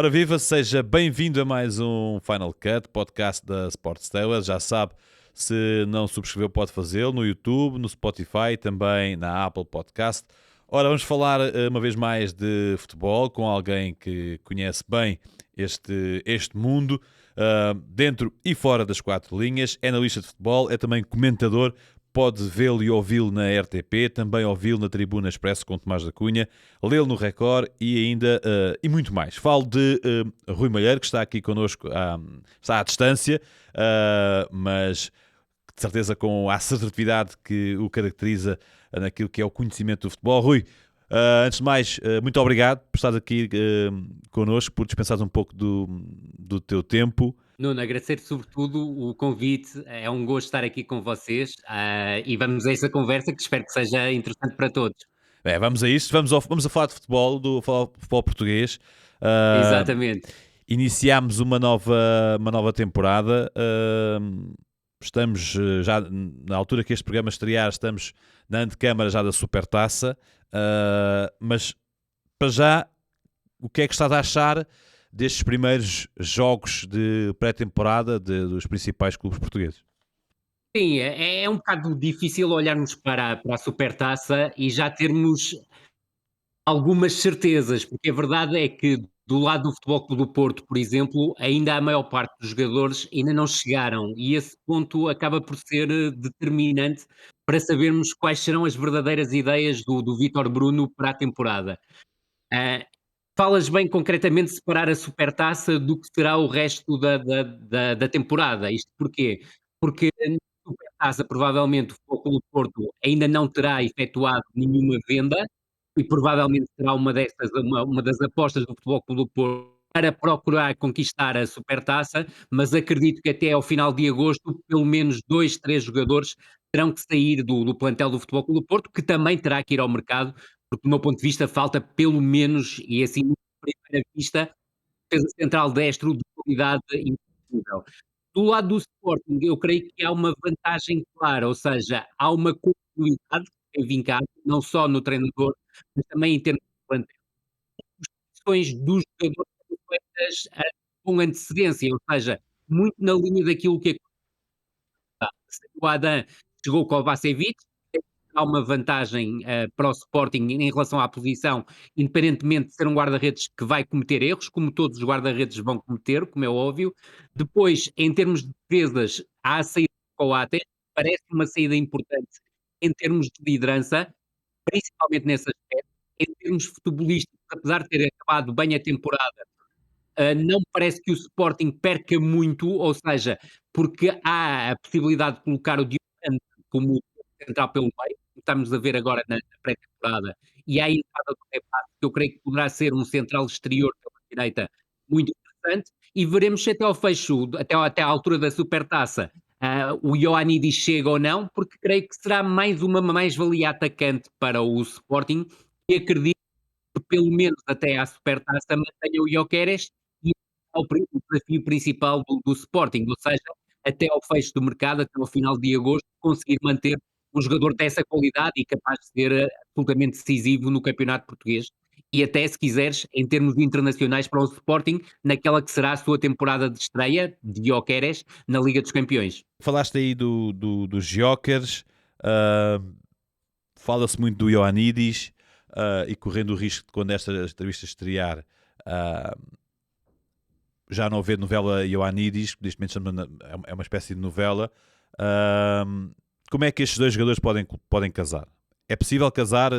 Ora viva, seja bem-vindo a mais um Final Cut, podcast da Sports Tellers. Já sabe, se não subscreveu pode fazê-lo no YouTube, no Spotify, também na Apple Podcast. Ora, vamos falar uma vez mais de futebol com alguém que conhece bem este mundo, dentro e fora das quatro linhas. É analista de futebol, é também comentador. Pode vê-lo e ouvi-lo na RTP, também ouvi-lo na Tribuna Expresso com Tomás da Cunha, lê-lo no Record e ainda e muito mais. Falo de Rui Malheiro, que está aqui connosco, está à distância, mas de certeza com a assertividade que o caracteriza naquilo que é o conhecimento do futebol. Rui, antes de mais, muito obrigado por estar aqui connosco, por dispensares um pouco do teu tempo. Nuno, agradecer sobretudo o convite, é um gosto estar aqui com vocês, e vamos a essa conversa que espero que seja interessante para todos. Vamos a isto, vamos a falar de futebol, falar de futebol português. Ah, Exatamente. Iniciámos uma nova temporada. Estamos já na altura que este programa estrear, estamos na antecâmara já da Supertaça. Mas para já, o que é que estás a achar destes primeiros jogos de pré-temporada dos principais clubes portugueses? Sim, é um bocado difícil olharmos para a Supertaça e já termos algumas certezas, porque a verdade é que do lado do Futebol Clube do Porto, por exemplo, ainda a maior parte dos jogadores ainda não chegaram e esse ponto acaba por ser determinante para sabermos quais serão as verdadeiras ideias do Vítor Bruno para a temporada. Ah, Falas bem concretamente separar a Supertaça do que será o resto da temporada. Isto porquê? Porque na Supertaça provavelmente o Futebol Clube do Porto ainda não terá efetuado nenhuma venda e provavelmente será uma das apostas do Futebol Clube do Porto para procurar conquistar a Supertaça, mas acredito que até ao final de agosto pelo menos 2, 3 jogadores terão que sair do plantel do Futebol Clube do Porto, que também terá que ir ao mercado, porque do meu ponto de vista falta pelo menos, e assim à primeira vista, defesa central destro de qualidade indiscutível. Do lado do Sporting, eu creio que há uma vantagem clara, ou seja, há uma continuidade que tem vincado, não só no treinador, mas também em termos de plantel. As posições dos jogadores são feitas, com antecedência, ou seja, muito na linha daquilo que o Adam chegou com o Kovacevic, há uma vantagem, para o Sporting em relação à posição, independentemente de ser um guarda-redes que vai cometer erros, como todos os guarda-redes vão cometer, como é óbvio. Depois, em termos de defesas, há a saída do Coates, parece uma saída importante em termos de liderança, principalmente nesse aspecto. Em termos futebolísticos, apesar de ter acabado bem a temporada, não me parece que o Sporting perca muito, ou seja, porque há a possibilidade de colocar o Diogo como central pelo meio, como estamos a ver agora na pré-temporada, e há a entrada do Rebate, que eu creio que poderá ser um central exterior pela direita muito interessante, e veremos se até ao fecho, até à altura da Supertaça, o Ioannidis chega ou não, porque creio que será mais uma mais-valia atacante para o Sporting, e acredito que pelo menos até à Supertaça mantenha o Gyökeres e é o desafio principal do Sporting, ou seja, até ao fecho do mercado, até ao final de agosto, conseguir manter um jogador dessa qualidade e capaz de ser absolutamente decisivo no campeonato português e até, se quiseres, em termos internacionais para o Sporting, naquela que será a sua temporada de estreia, de Gyökeres, na Liga dos Campeões. Falaste aí dos Jokers, ah, fala-se muito do Ioannidis, e correndo o risco de quando esta entrevista estrear, ah, já não haver novela Ioannidis, que neste momento é uma espécie de novela. ah, Como é que estes dois jogadores podem casar? É possível casar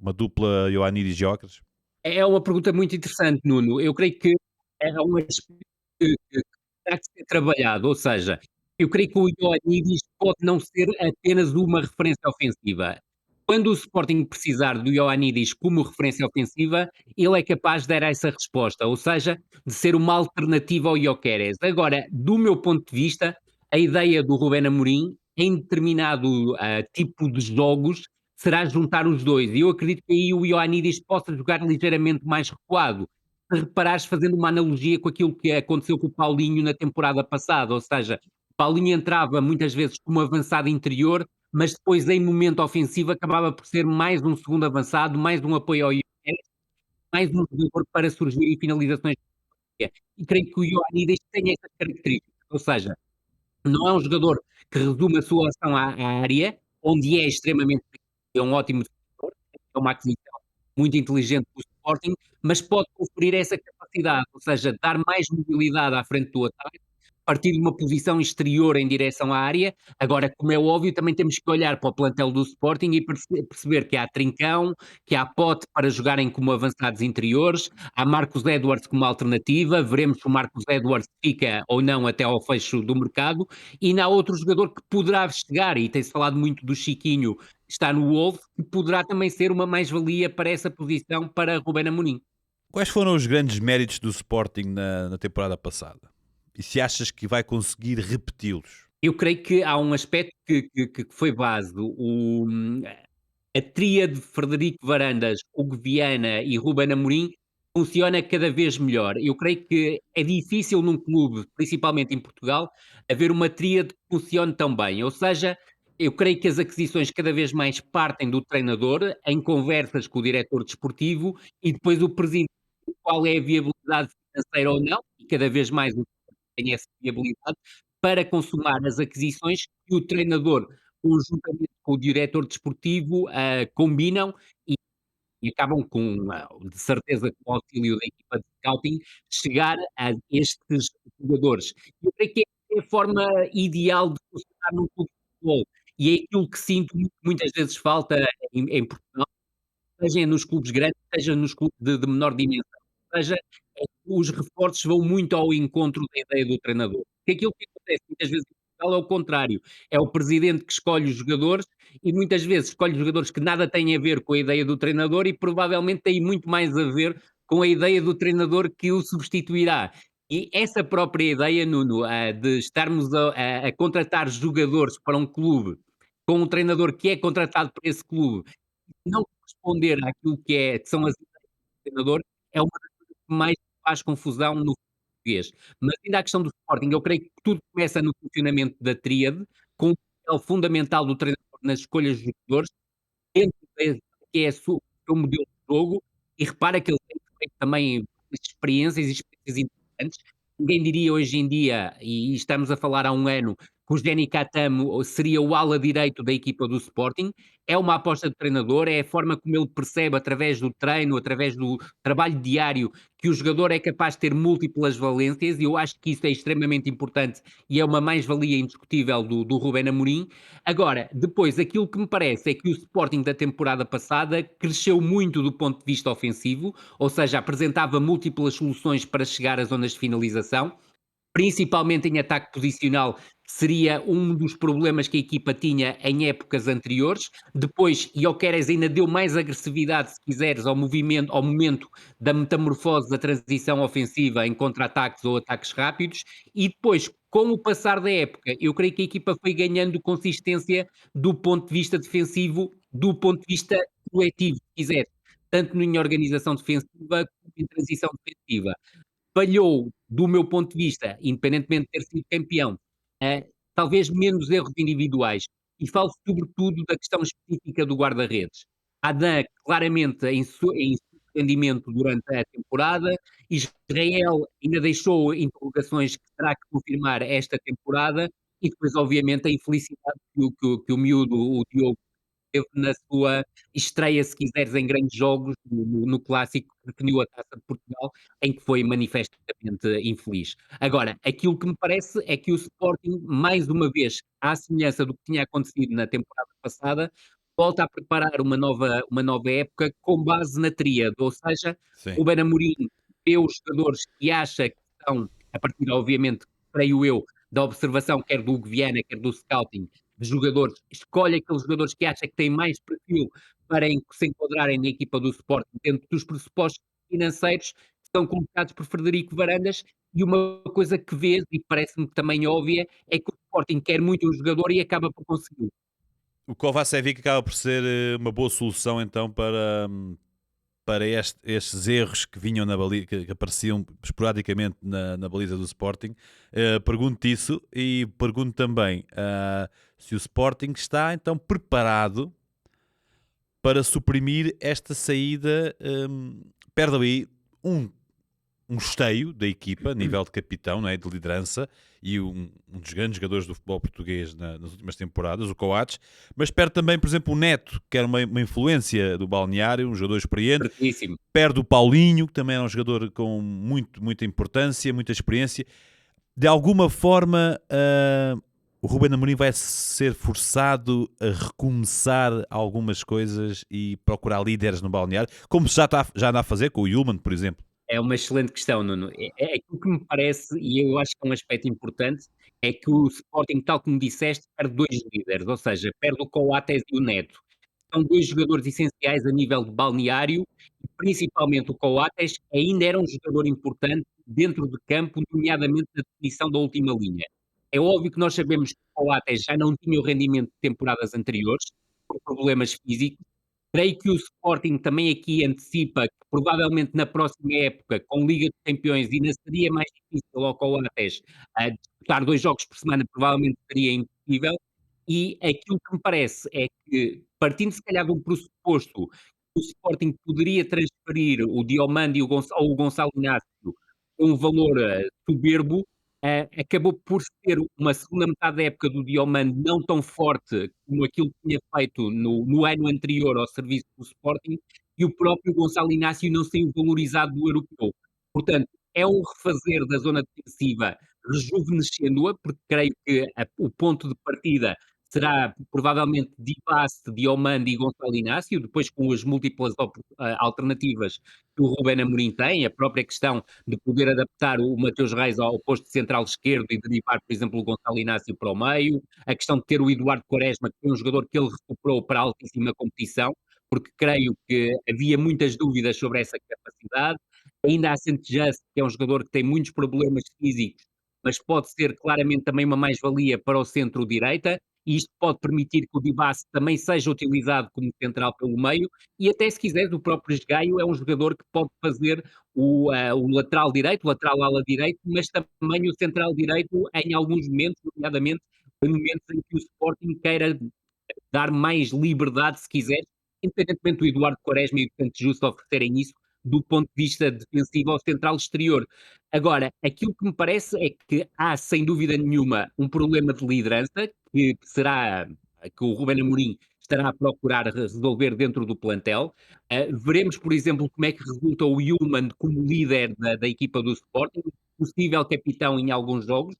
uma dupla Ioannidis-Jokers? É uma pergunta muito interessante, Nuno. Eu creio que é um aspecto que terá que ser trabalhado, ou seja, eu creio que o Ioannidis pode não ser apenas uma referência ofensiva. Quando o Sporting precisar do Ioannidis como referência ofensiva, ele é capaz de dar essa resposta, ou seja, de ser uma alternativa ao Gyökeres. Agora, do meu ponto de vista, a ideia do Ruben Amorim, em determinado, tipo de jogos, será juntar os 2 e eu acredito que aí o Ioannidis possa jogar ligeiramente mais recuado. Se reparares, fazendo uma analogia com aquilo que aconteceu com o Paulinho na temporada passada, ou seja, o Paulinho entrava muitas vezes como avançado interior, mas depois em momento ofensivo acabava por ser mais um segundo avançado, mais um apoio ao Ioannidis mais um jogador para surgir em finalizações. E creio que o Ioannidis tem essas características, ou seja, não é um jogador que resume a sua ação à área, onde é extremamente é um ótimo defensor, é uma aquisição muito inteligente do Sporting, mas pode conferir essa capacidade, ou seja, dar mais mobilidade à frente do ataque, partir de uma posição exterior em direção à área. Agora, como é óbvio, também temos que olhar para o plantel do Sporting e perceber que há Trincão, que há Pote para jogarem como avançados interiores, há Marcos Edwards como alternativa, veremos se o Marcos Edwards fica ou não até ao fecho do mercado, e ainda há outro jogador que poderá chegar, e tem-se falado muito do Chiquinho, que está no Wolves, que poderá também ser uma mais-valia para essa posição para Ruben Amorim. Quais foram os grandes méritos do Sporting na temporada passada? E se achas que vai conseguir repeti-los? Eu creio que há um aspecto que foi base, a tríade de Frederico Varandas, Hugo Viana e Ruben Amorim funciona cada vez melhor. Eu creio que é difícil num clube, principalmente em Portugal, haver uma tríade que funcione tão bem. Ou seja, eu creio que as aquisições cada vez mais partem do treinador, em conversas com o diretor desportivo e depois o presidente, qual é a viabilidade financeira ou não, e cada vez mais o tem essa viabilidade para consumar as aquisições que o treinador, conjuntamente com o diretor desportivo, combinam e acabam com, de certeza, com o auxílio da equipa de scouting, chegar a estes jogadores. Eu creio que é a forma ideal de funcionar num clube de futebol e é aquilo que sinto muitas vezes falta em Portugal, seja nos clubes grandes, seja nos clubes de menor dimensão. Ou seja, os reforços vão muito ao encontro da ideia do treinador. Porque aquilo que acontece muitas vezes em Portugal é o contrário, é o presidente que escolhe os jogadores e muitas vezes escolhe jogadores que nada têm a ver com a ideia do treinador e provavelmente têm muito mais a ver com a ideia do treinador que o substituirá. E essa própria ideia, Nuno, de estarmos a contratar jogadores para um clube com um treinador que é contratado por esse clube não corresponder àquilo que são as ideias do treinador, é uma das coisas que mais faz confusão no português. Mas ainda a questão do Sporting, eu creio que tudo começa no funcionamento da tríade, com um papel fundamental do treinador nas escolhas dos jogadores, dentro da que é a su o seu modelo de jogo, e repara que ele tem feito também experiências e experiências interessantes. Ninguém diria hoje em dia, e estamos a falar há um ano, que o Jenny Catamo seria o ala direito da equipa do Sporting. É uma aposta de treinador, é a forma como ele percebe através do treino, através do trabalho diário, que o jogador é capaz de ter múltiplas valências e eu acho que isso é extremamente importante e é uma mais-valia indiscutível do Ruben Amorim. Agora, depois, aquilo que me parece é que o Sporting da temporada passada cresceu muito do ponto de vista ofensivo, ou seja, apresentava múltiplas soluções para chegar às zonas de finalização, principalmente em ataque posicional, que seria um dos problemas que a equipa tinha em épocas anteriores. Depois, Gyökeres ainda deu mais agressividade, se quiseres, ao momento da metamorfose da transição ofensiva em contra-ataques ou ataques rápidos. E depois, com o passar da época, eu creio que a equipa foi ganhando consistência do ponto de vista defensivo, do ponto de vista coletivo, se quiseres, tanto em organização defensiva como em transição defensiva. Falhou, do meu ponto de vista, independentemente de ter sido campeão, talvez menos erros individuais, e falo sobretudo da questão específica do guarda-redes. Adam claramente em rendimento durante a temporada, Israel ainda deixou interrogações que terá que confirmar esta temporada, e depois obviamente a infelicidade que o miúdo, o Diogo, teve na sua estreia, se quiseres, em grandes jogos, no clássico que definiu a Taça de Portugal, em que foi manifestamente infeliz. Agora, aquilo que me parece é que o Sporting, mais uma vez, à semelhança do que tinha acontecido na temporada passada, volta a preparar uma nova época com base na tríade, ou seja, Sim. o Ben Amorim vê os jogadores que acha que são, a partir, obviamente, creio eu, da observação quer do Hugo Viana, quer do scouting, de jogadores, escolhe aqueles jogadores que acha que têm mais perfil para se enquadrarem na equipa do Sporting dentro dos pressupostos financeiros que são colocados por Frederico Varandas. E uma coisa que vês, e parece-me também óbvia, é que o Sporting quer muito um jogador e acaba por conseguir. O Kovacevic acaba por ser uma boa solução então para estes erros que vinham na baliza, que apareciam esporadicamente na baliza do Sporting. Pergunto isso e pergunto também se o Sporting está então preparado para suprimir esta saída perde ali um, um esteio da equipa, a nível de capitão, não é? De liderança, e um dos grandes jogadores do futebol português nas últimas temporadas, o Coates, mas perde também, por exemplo, o Neto, que era uma influência do balneário, um jogador experiente, Certíssimo. perde o Paulinho, que também é um jogador com muita importância, muita experiência. De alguma forma, o Ruben Amorim vai ser forçado a recomeçar algumas coisas e procurar líderes no balneário, como já anda a fazer com o Yulman, por exemplo. É uma excelente questão, Nuno. Aquilo que me parece, e eu acho que é um aspecto importante, é que o Sporting, tal como disseste, perde 2 líderes, ou seja, perde o Coates e o Neto. São 2 jogadores essenciais a nível de balneário e principalmente o Coates ainda era um jogador importante dentro de campo, nomeadamente na definição da última linha. É óbvio que nós sabemos que o Coates já não tinha o rendimento de temporadas anteriores, por problemas físicos. Creio que o Sporting também aqui antecipa que provavelmente na próxima época, com Liga dos Campeões, ainda seria mais difícil ao Coates disputar 2 jogos por semana, provavelmente seria impossível. E aquilo que me parece é que, partindo se calhar de um pressuposto que o Sporting poderia transferir o Diomande e ou o Gonçalo Inácio com um valor soberbo, acabou por ser uma segunda metade da época do Diomande não tão forte como aquilo que tinha feito no ano anterior ao serviço do Sporting, e o próprio Gonçalo Inácio não saiu valorizado do europeu. Portanto, é um refazer da zona defensiva, rejuvenescendo-a, porque creio que o ponto de partida será provavelmente Dibaste, Diomande e Gonçalo Inácio, depois com as múltiplas alternativas que o Ruben Amorim tem, a própria questão de poder adaptar o Mateus Reis ao posto de central esquerdo e derivar, por exemplo, o Gonçalo Inácio para o meio, a questão de ter o Eduardo Quaresma, que foi um jogador que ele recuperou para a altíssima competição, porque creio que havia muitas dúvidas sobre essa capacidade. Ainda há Santo Just, que é um jogador que tem muitos problemas físicos, mas pode ser claramente também uma mais-valia para o centro-direita, e isto pode permitir que o Dibase também seja utilizado como central pelo meio, e até se quiseres, o próprio Gaio é um jogador que pode fazer o lateral direito, o lateral ala direito, mas também o central direito em alguns momentos, nomeadamente em momentos em que o Sporting queira dar mais liberdade, se quiseres, independentemente do Eduardo Quaresma e do Santo Justo oferecerem isso, do ponto de vista defensivo ao central exterior. Agora, aquilo que me parece é que há, sem dúvida nenhuma, um problema de liderança, que será que o Ruben Amorim estará a procurar resolver dentro do plantel. Veremos, por exemplo, como é que resulta o Yulman como líder da equipa do Sporting, possível capitão em alguns jogos,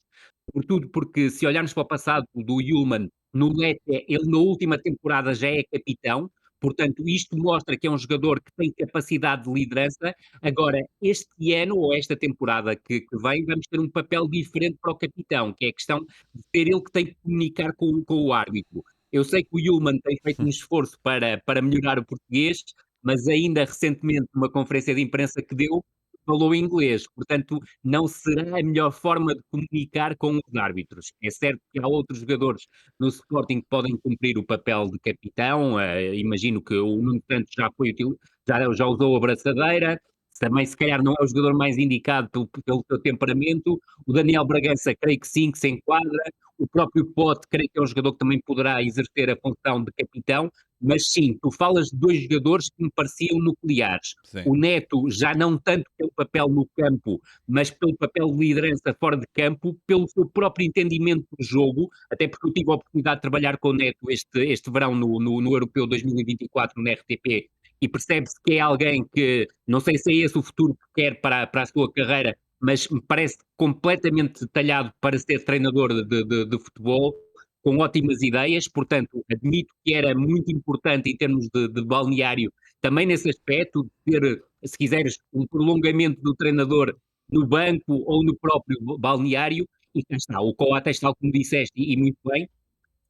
sobretudo porque se olharmos para o passado do Yulman, no Lecce, ele na última temporada já é capitão, portanto isto mostra que é um jogador que tem capacidade de liderança. Agora, este ano ou esta temporada que vem, vamos ter um papel diferente para o capitão, que é a questão de ser ele que tem que comunicar com o árbitro. Eu sei que o Yulman tem feito um esforço para melhorar o português, mas ainda recentemente, numa conferência de imprensa que deu, falou inglês, portanto, não será a melhor forma de comunicar com os árbitros. É certo que há outros jogadores no Sporting que podem cumprir o papel de capitão, imagino que o Nuno Santos já usou a braçadeira, também se calhar não é o jogador mais indicado pelo seu temperamento, o Daniel Bragança creio que sim, que se enquadra, o próprio Pote creio que é um jogador que também poderá exercer a função de capitão, mas sim, tu falas de 2 jogadores que me pareciam nucleares. Sim. O Neto já não tanto pelo papel no campo, mas pelo papel de liderança fora de campo, pelo seu próprio entendimento do jogo, até porque eu tive a oportunidade de trabalhar com o Neto este verão no Europeu 2024 no RTP, e percebe-se que é alguém que, não sei se é esse o futuro que quer para a sua carreira, mas me parece completamente talhado para ser treinador de futebol, com ótimas ideias, portanto, admito que era muito importante em termos de balneário, também nesse aspecto, de ter, se quiseres, um prolongamento do treinador no banco ou no próprio balneário, e cá está, o Coates, tal como disseste, e muito bem,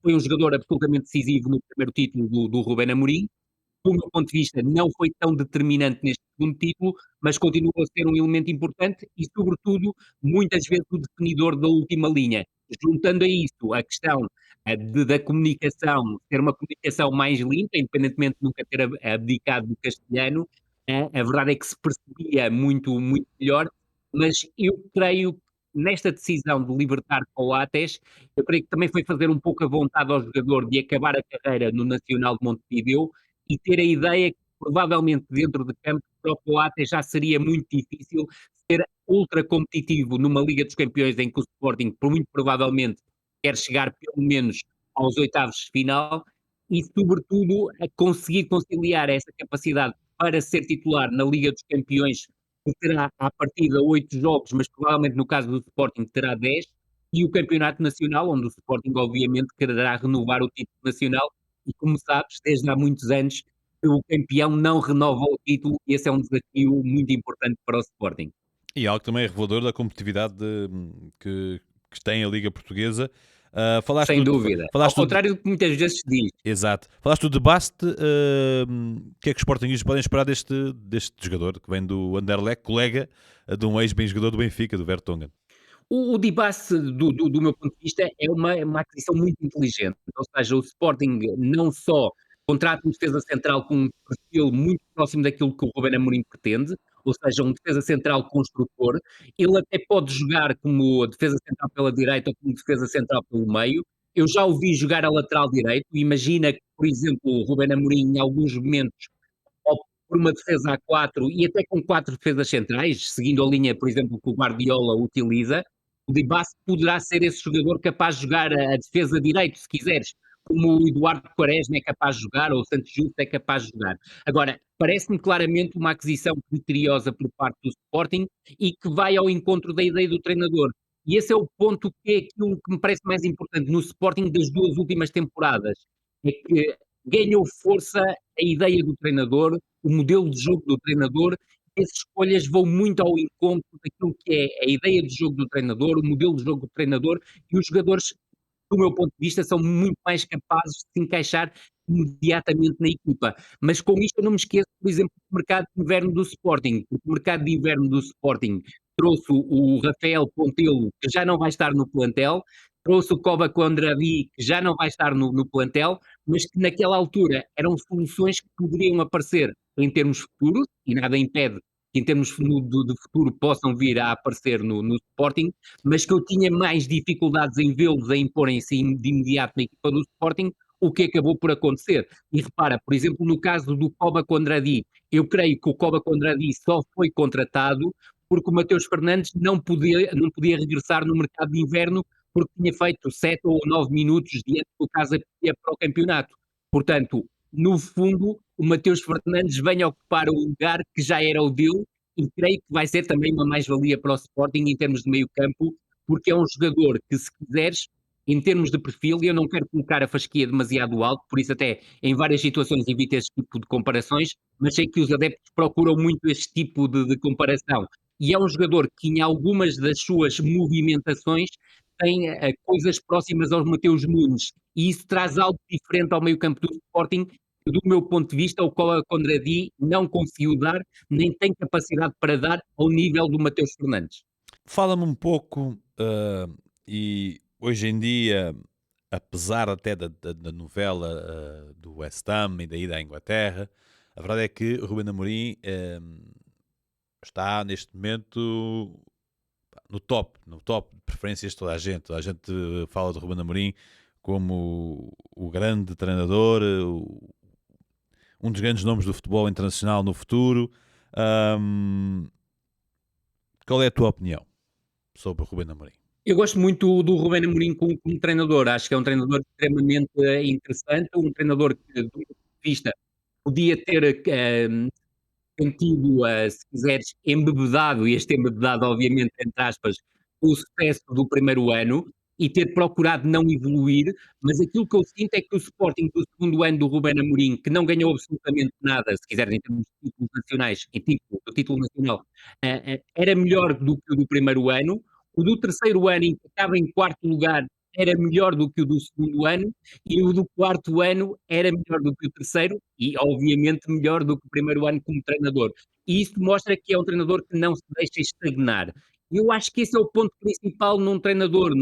foi um jogador absolutamente decisivo no primeiro título do Ruben Amorim, do meu ponto de vista, não foi tão determinante neste segundo título, mas continua a ser um elemento importante e, sobretudo, muitas vezes o definidor da última linha. Juntando a isso a questão da comunicação, ter uma comunicação mais limpa, independentemente de nunca ter abdicado do castelhano, a verdade é que se percebia muito melhor, mas eu creio que nesta decisão de libertar Coates, eu creio que também foi fazer um pouco a vontade ao jogador de acabar a carreira no Nacional de Montevideo e ter a ideia que provavelmente dentro de campo, para o Coates já seria muito difícil ser ultra competitivo numa Liga dos Campeões em que o Sporting, muito provavelmente, quer chegar pelo menos aos oitavos de final e, sobretudo, a conseguir conciliar essa capacidade para ser titular na Liga dos Campeões, que terá à partida 8 jogos, mas provavelmente no caso do Sporting terá 10, e o Campeonato Nacional, onde o Sporting obviamente quererá renovar o título nacional, e como sabes, desde há muitos anos que o campeão não renova o título, e esse é um desafio muito importante para o Sporting. E algo também é revelador da competitividade que tem a Liga Portuguesa. Sem dúvida. Ao Falaste contrário do que muitas vezes se diz. exato. Falaste do Baste. O que é que os Sportingistas podem esperar deste jogador que vem do Anderlecht, colega de um ex-bem jogador do Benfica, do Vertonghen? O Dibase, do meu ponto de vista, é uma aquisição muito inteligente. Ou seja, o Sporting não só contrata um defesa central com um perfil muito próximo daquilo que o Ruben Amorim pretende, ou seja, um defesa central construtor. Ele até pode jogar como defesa central pela direita ou como defesa central pelo meio. Eu já o vi jogar a lateral direito. Imagina que, por exemplo, o Ruben Amorim, em alguns momentos, opta por uma defesa a 4 e até com 4 defesas centrais, seguindo a linha, por exemplo, que o Guardiola utiliza. O Dibase poderá ser esse jogador capaz de jogar a defesa direito, se quiseres, como o Eduardo Quaresma é capaz de jogar, ou o Santos Justo é capaz de jogar. Agora, parece-me claramente uma aquisição criteriosa por parte do Sporting e que vai ao encontro da ideia do treinador. E esse é o ponto que é aquilo que me parece mais importante no Sporting das 2 últimas temporadas. É que ganhou força a ideia do treinador, o modelo de jogo do treinador. As escolhas vão muito ao encontro daquilo que é a ideia de jogo do treinador, o modelo de jogo do treinador, e os jogadores, do meu ponto de vista, são muito mais capazes de se encaixar imediatamente na equipa. Mas com isto eu não me esqueço, por exemplo, do mercado de inverno do Sporting, porque o mercado de inverno do Sporting trouxe o Rafael Pontelo, que já não vai estar no plantel, trouxe o Koba Kondradi, que já não vai estar no plantel, mas que naquela altura eram soluções que poderiam aparecer em termos futuros, e nada impede que em termos de futuro possam vir a aparecer no Sporting, mas que eu tinha mais dificuldades em vê-los a imporem-se de imediato na equipa do Sporting, o que acabou por acontecer. E repara, por exemplo, no caso do Koba Kondradi, eu creio que o Koba Kondradi só foi contratado porque o Mateus Fernandes não podia regressar no mercado de inverno porque tinha feito 7 ou 9 minutos diante do Casa Pia para o campeonato. Portanto, no fundo, o Mateus Fernandes vem ocupar o lugar que já era o dele e creio que vai ser também uma mais-valia para o Sporting em termos de meio-campo, porque é um jogador que, se quiseres, em termos de perfil, e eu não quero colocar a fasquia demasiado alto, por isso até em várias situações evito esse tipo de comparações, mas sei que os adeptos procuram muito este tipo de comparação. E é um jogador que em algumas das suas movimentações tem coisas próximas aos Mateus Nunes, e isso traz algo diferente ao meio-campo do Sporting, que, do meu ponto de vista, o Condradi não conseguiu dar, nem tem capacidade para dar ao nível do Mateus Fernandes. Fala-me um pouco, e hoje em dia, apesar até da novela do West Ham e da ida à Inglaterra, a verdade é que o Ruben Amorim está neste momento no top de preferências de toda a gente. Toda a gente fala de Ruben Amorim como o grande treinador, um dos grandes nomes do futebol internacional no futuro. Ahm, Qual é a tua opinião sobre o Ruben Amorim? Eu gosto muito do Ruben Amorim como treinador, acho que é um treinador extremamente interessante, um treinador que, do meu ponto de vista, podia ter sentido, se quiseres, embebedado, e este embebedado, obviamente, entre aspas, o sucesso do primeiro ano e ter procurado não evoluir, mas aquilo que eu sinto é que o Sporting do segundo ano do Ruben Amorim, que não ganhou absolutamente nada, se quiseres, em termos de títulos nacionais, do título nacional, era melhor do que o do primeiro ano. O do terceiro ano, em que estava em quarto lugar, era melhor do que o do segundo ano, e o do quarto ano era melhor do que o terceiro e, obviamente, melhor do que o primeiro ano como treinador. E isso mostra que é um treinador que não se deixa estagnar. E eu acho que esse é o ponto principal num treinador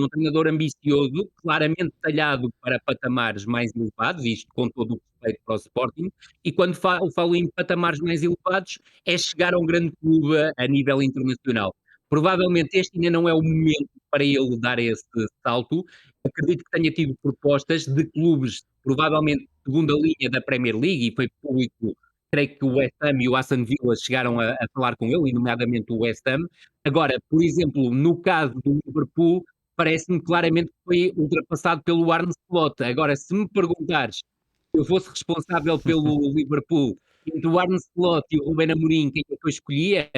ambicioso, claramente talhado para patamares mais elevados, isto com todo o respeito para o Sporting, e quando falo em patamares mais elevados, é chegar a um grande clube a nível internacional. Provavelmente este ainda não é o momento para ele dar esse salto. Acredito que tenha tido propostas de clubes, provavelmente de segunda linha da Premier League, e foi público creio que o West Ham e o Aston Villa chegaram a falar com ele, e nomeadamente o West Ham. Agora, por exemplo, no caso do Liverpool, parece-me claramente que foi ultrapassado pelo Arne Slot. Agora, se me perguntares se eu fosse responsável pelo Liverpool, entre o Arne Slot e o Ruben Amorim, quem é que eu escolhia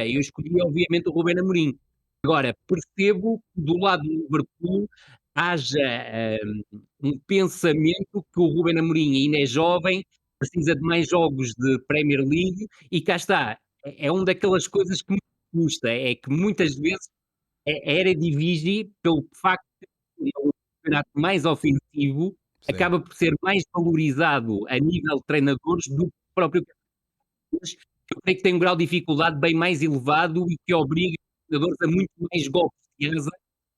obviamente o Ruben Amorim. Agora, percebo que do lado do Liverpool haja um pensamento que o Ruben Amorim ainda é jovem, precisa de mais jogos de Premier League e cá está, é uma daquelas coisas que me custa, é que muitas vezes a Eredivisie, pelo facto de ser um campeonato mais ofensivo, Sim. acaba por ser mais valorizado a nível de treinadores do que o próprio campeonato, que eu creio que tem um grau de dificuldade bem mais elevado e que obriga os treinadores a muito mais golpes de asa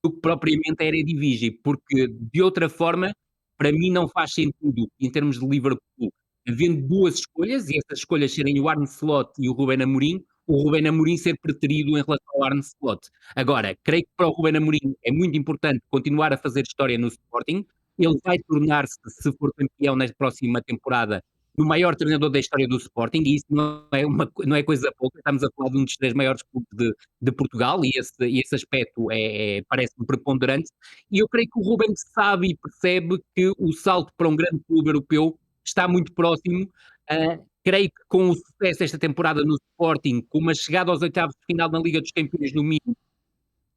do que propriamente a Eredivisie, porque de outra forma, para mim não faz sentido, em termos de Liverpool, havendo 2 escolhas, e essas escolhas serem o Arne Slot e o Ruben Amorim, o Ruben Amorim ser preterido em relação ao Arne Slot. Agora, creio que para o Ruben Amorim é muito importante continuar a fazer história no Sporting, ele vai tornar-se, se for campeão na próxima temporada, o maior treinador da história do Sporting, e isso não é coisa pouca, estamos a falar de um dos 3 maiores clubes de Portugal, e esse aspecto parece-me preponderante, e eu creio que o Ruben sabe e percebe que o salto para um grande clube europeu está muito próximo. Creio que com o sucesso desta temporada no Sporting, com uma chegada aos oitavos de final na Liga dos Campeões no mínimo,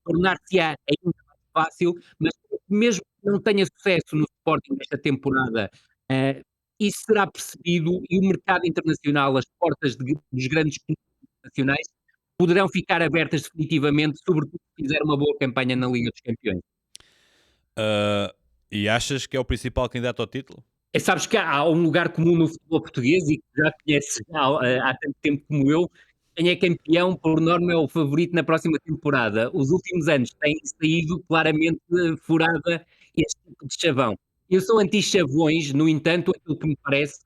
tornar-se-á ainda mais fácil, mas mesmo que não tenha sucesso no Sporting nesta temporada, uh, isso será percebido e o mercado internacional, as portas dos grandes clubes internacionais, poderão ficar abertas definitivamente, sobretudo se fizer uma boa campanha na Liga dos Campeões. Ah, e achas que é o principal candidato ao título? Sabes que há um lugar comum no futebol português e que já conheces há tanto tempo como eu. Quem é campeão, por norma, é o favorito na próxima temporada. Os últimos anos têm saído claramente furada este tipo de chavão. Eu sou anti-chavões, no entanto, aquilo que me parece,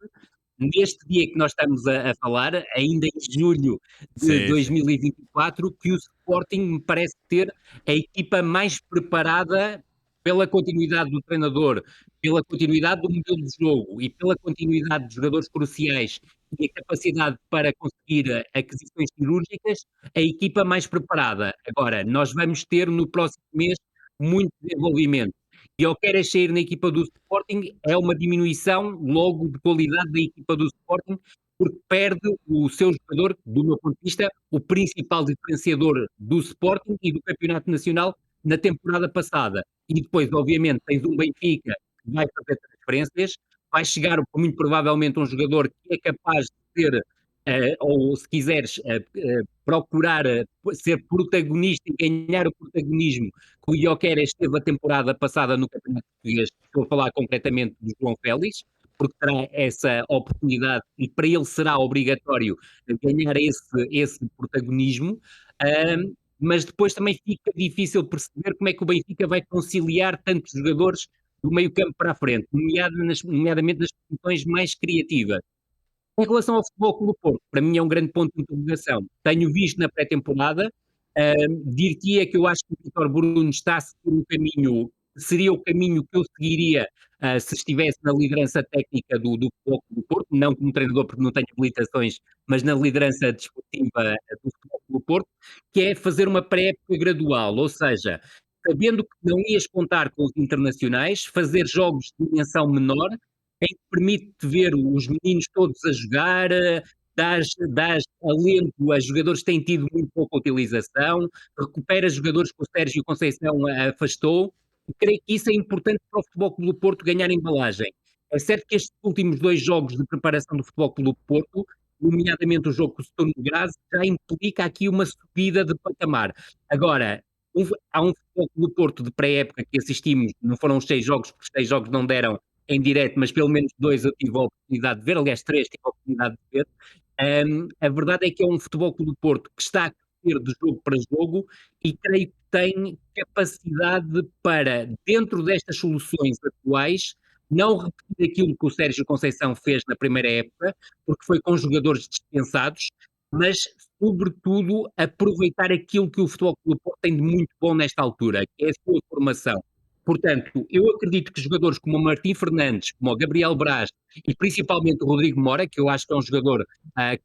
neste dia que nós estamos a falar, ainda em julho de Sim, sim. 2024, que o Sporting me parece ter a equipa mais preparada pela continuidade do treinador, pela continuidade do modelo de jogo e pela continuidade de jogadores cruciais e a capacidade para conseguir aquisições cirúrgicas, a equipa mais preparada. Agora, nós vamos ter no próximo mês muito desenvolvimento. E ao querer sair na equipa do Sporting, é uma diminuição logo de qualidade da equipa do Sporting, porque perde o seu jogador, do meu ponto de vista, o principal diferenciador do Sporting e do Campeonato Nacional na temporada passada. E depois, obviamente, tens um Benfica que vai fazer transferências, vai chegar muito provavelmente um jogador que é capaz de ser, ou se quiseres, procurar ser protagonista e ganhar o protagonismo que o Gyökeres teve a temporada passada no Campeonato Português. Estou a falar concretamente do João Félix, porque terá essa oportunidade e para ele será obrigatório ganhar esse protagonismo. Mas depois também fica difícil perceber como é que o Benfica vai conciliar tantos jogadores do meio campo para a frente, nomeadamente nas posições mais criativas. Em relação ao Futebol Clube do Porto, para mim é um grande ponto de interrogação. Tenho visto na pré-temporada, dir-te-ia que eu acho que o Vítor Bruno está a seguir um caminho, seria o caminho que eu seguiria se estivesse na liderança técnica do Futebol Clube do Porto, não como treinador porque não tenho habilitações, mas na liderança desportiva do Futebol Clube do Porto, que é fazer uma pré-época gradual, ou seja, sabendo que não ias contar com os internacionais, fazer jogos de dimensão menor, em que permite-te ver os meninos todos a jogar, dás alento a jogadores que têm tido muito pouca utilização, recuperas jogadores que o Sérgio Conceição afastou, e creio que isso é importante para o Futebol Clube do Porto ganhar embalagem. É certo que estes últimos 2 jogos de preparação do Futebol Clube do Porto, nomeadamente o jogo com o Sturm Graz, já implica aqui uma subida de patamar. Agora, há um Futebol Clube do Porto de pré-época que assistimos, não foram os 6 jogos, porque os 6 jogos não deram em direto, mas pelo menos 2 eu tive a oportunidade de ver, aliás 3 tive a oportunidade de ver. A verdade é que é um Futebol Clube do Porto que está a crescer de jogo para jogo e creio que tem capacidade para, dentro destas soluções atuais, não repetir aquilo que o Sérgio Conceição fez na primeira época, porque foi com jogadores dispensados, mas sobretudo aproveitar aquilo que o Futebol Clube do Porto tem de muito bom nesta altura, que é a sua formação. Portanto, eu acredito que jogadores como o Martim Fernandes, como o Gabriel Braz, e principalmente o Rodrigo Mora, que eu acho que é um jogador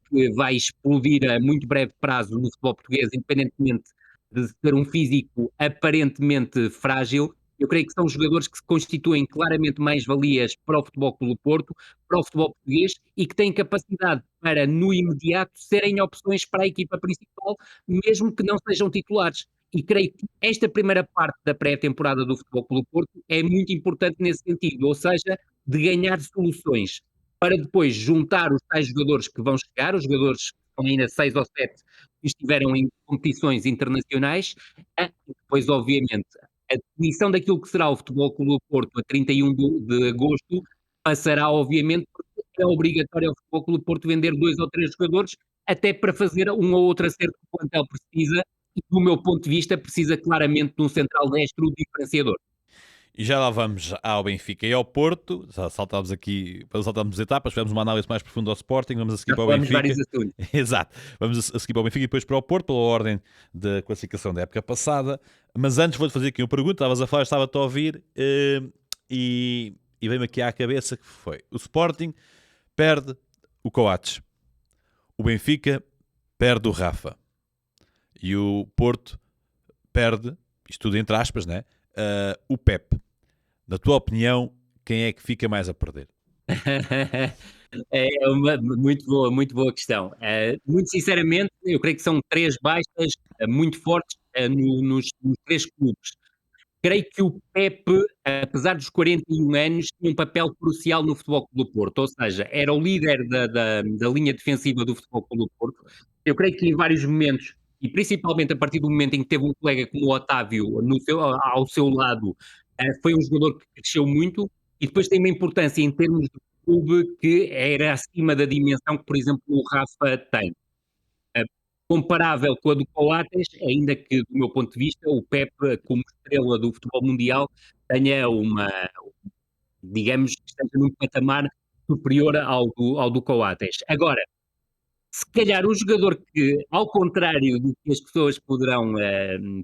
que vai explodir a muito breve prazo no futebol português, independentemente de ter um físico aparentemente frágil. Eu creio que são jogadores que se constituem claramente mais-valias para o Futebol Clube do Porto, para o futebol português e que têm capacidade para, no imediato, serem opções para a equipa principal, mesmo que não sejam titulares. E creio que esta primeira parte da pré-temporada do Futebol Clube do Porto é muito importante nesse sentido, ou seja, de ganhar soluções para depois juntar os tais jogadores que vão chegar, os jogadores que são ainda 6 ou 7 que estiveram em competições internacionais, e depois, obviamente, a definição daquilo que será o Futebol Clube do Porto a 31 de agosto passará, obviamente, porque é obrigatório ao Futebol Clube do Porto vender 2 ou 3 jogadores, até para fazer um ou outro acerto que o plantel precisa, e do meu ponto de vista precisa claramente de um central destro diferenciador. E já lá vamos ao Benfica e ao Porto. Já saltámos aqui, saltámos etapas, fizemos uma análise mais profunda ao Sporting, vamos a seguir Já para o falamos vários Benfica. assuntos. Exato, vamos a seguir para o Benfica e depois para o Porto, pela ordem da classificação da época passada. Mas antes vou-te fazer aqui uma pergunta, estavas a falar, estava-te a ouvir, e veio-me aqui à cabeça que foi: o Sporting perde o Coates, o Benfica perde o Rafa e o Porto perde, isto tudo entre aspas, né? O Pep. Na tua opinião, quem é que fica mais a perder? É uma muito boa questão. Muito sinceramente, eu creio que são 3 baixas, muito fortes, nos 3 clubes. Creio que o Pepe, apesar dos 41 anos, tinha um papel crucial no Futebol Clube do Porto, ou seja, era o líder da linha defensiva do Futebol Clube do Porto. Eu creio que em vários momentos, e principalmente a partir do momento em que teve um colega como o Otávio ao seu lado, foi um jogador que cresceu muito e depois tem uma importância em termos de clube que era acima da dimensão que, por exemplo, o Rafa tem. Eh, Comparável com a do Coates, ainda que, do meu ponto de vista, o Pep, como estrela do futebol mundial, tenha uma, digamos, que esteja num patamar superior ao do Coates. Agora, se calhar o jogador que, ao contrário do que as pessoas poderão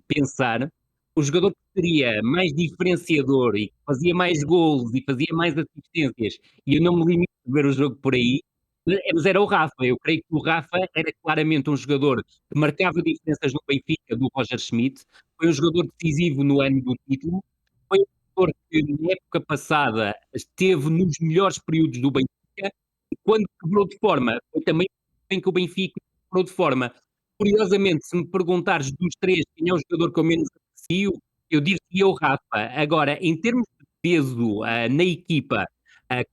pensar, o jogador que seria mais diferenciador e que fazia mais golos e fazia mais assistências, e eu não me limito a ver o jogo por aí, mas era o Rafa. Eu creio que o Rafa era claramente um jogador que marcava diferenças no Benfica do Roger Schmidt, foi um jogador decisivo no ano do título, foi um jogador que na época passada esteve nos melhores períodos do Benfica, e quando quebrou de forma, foi também em que o Benfica quebrou de forma. Curiosamente, se me perguntares dos 3 quem é o jogador que eu menos aprecio, eu dir-te-ia o Rafa. Agora, em termos de peso, na equipa,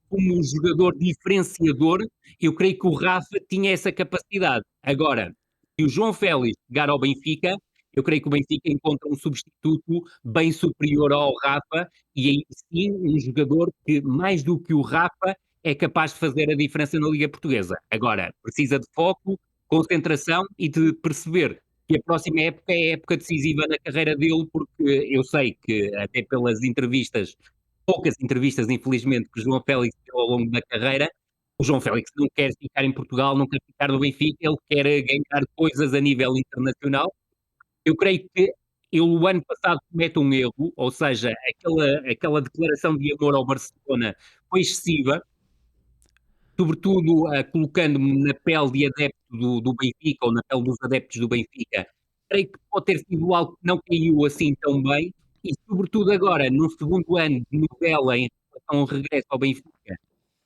como um jogador diferenciador, eu creio que o Rafa tinha essa capacidade. Agora, se o João Félix chegar ao Benfica, eu creio que o Benfica encontra um substituto bem superior ao Rafa e aí sim um jogador que, mais do que o Rafa, é capaz de fazer a diferença na Liga Portuguesa. Agora, precisa de foco, concentração e de perceber que a próxima época é a época decisiva na carreira dele, porque eu sei que, até pelas entrevistas, poucas entrevistas, infelizmente, que o João Félix deu ao longo da carreira, o João Félix não quer ficar em Portugal, não quer ficar no Benfica, ele quer ganhar coisas a nível internacional. Eu creio que ele, o ano passado, comete um erro, ou seja, aquela declaração de amor ao Barcelona foi excessiva, sobretudo colocando-me na pele de adepto do Benfica ou na pele dos adeptos do Benfica, creio que pode ter sido algo que não caiu assim tão bem e, sobretudo agora, no segundo ano de novela em relação ao regresso ao Benfica,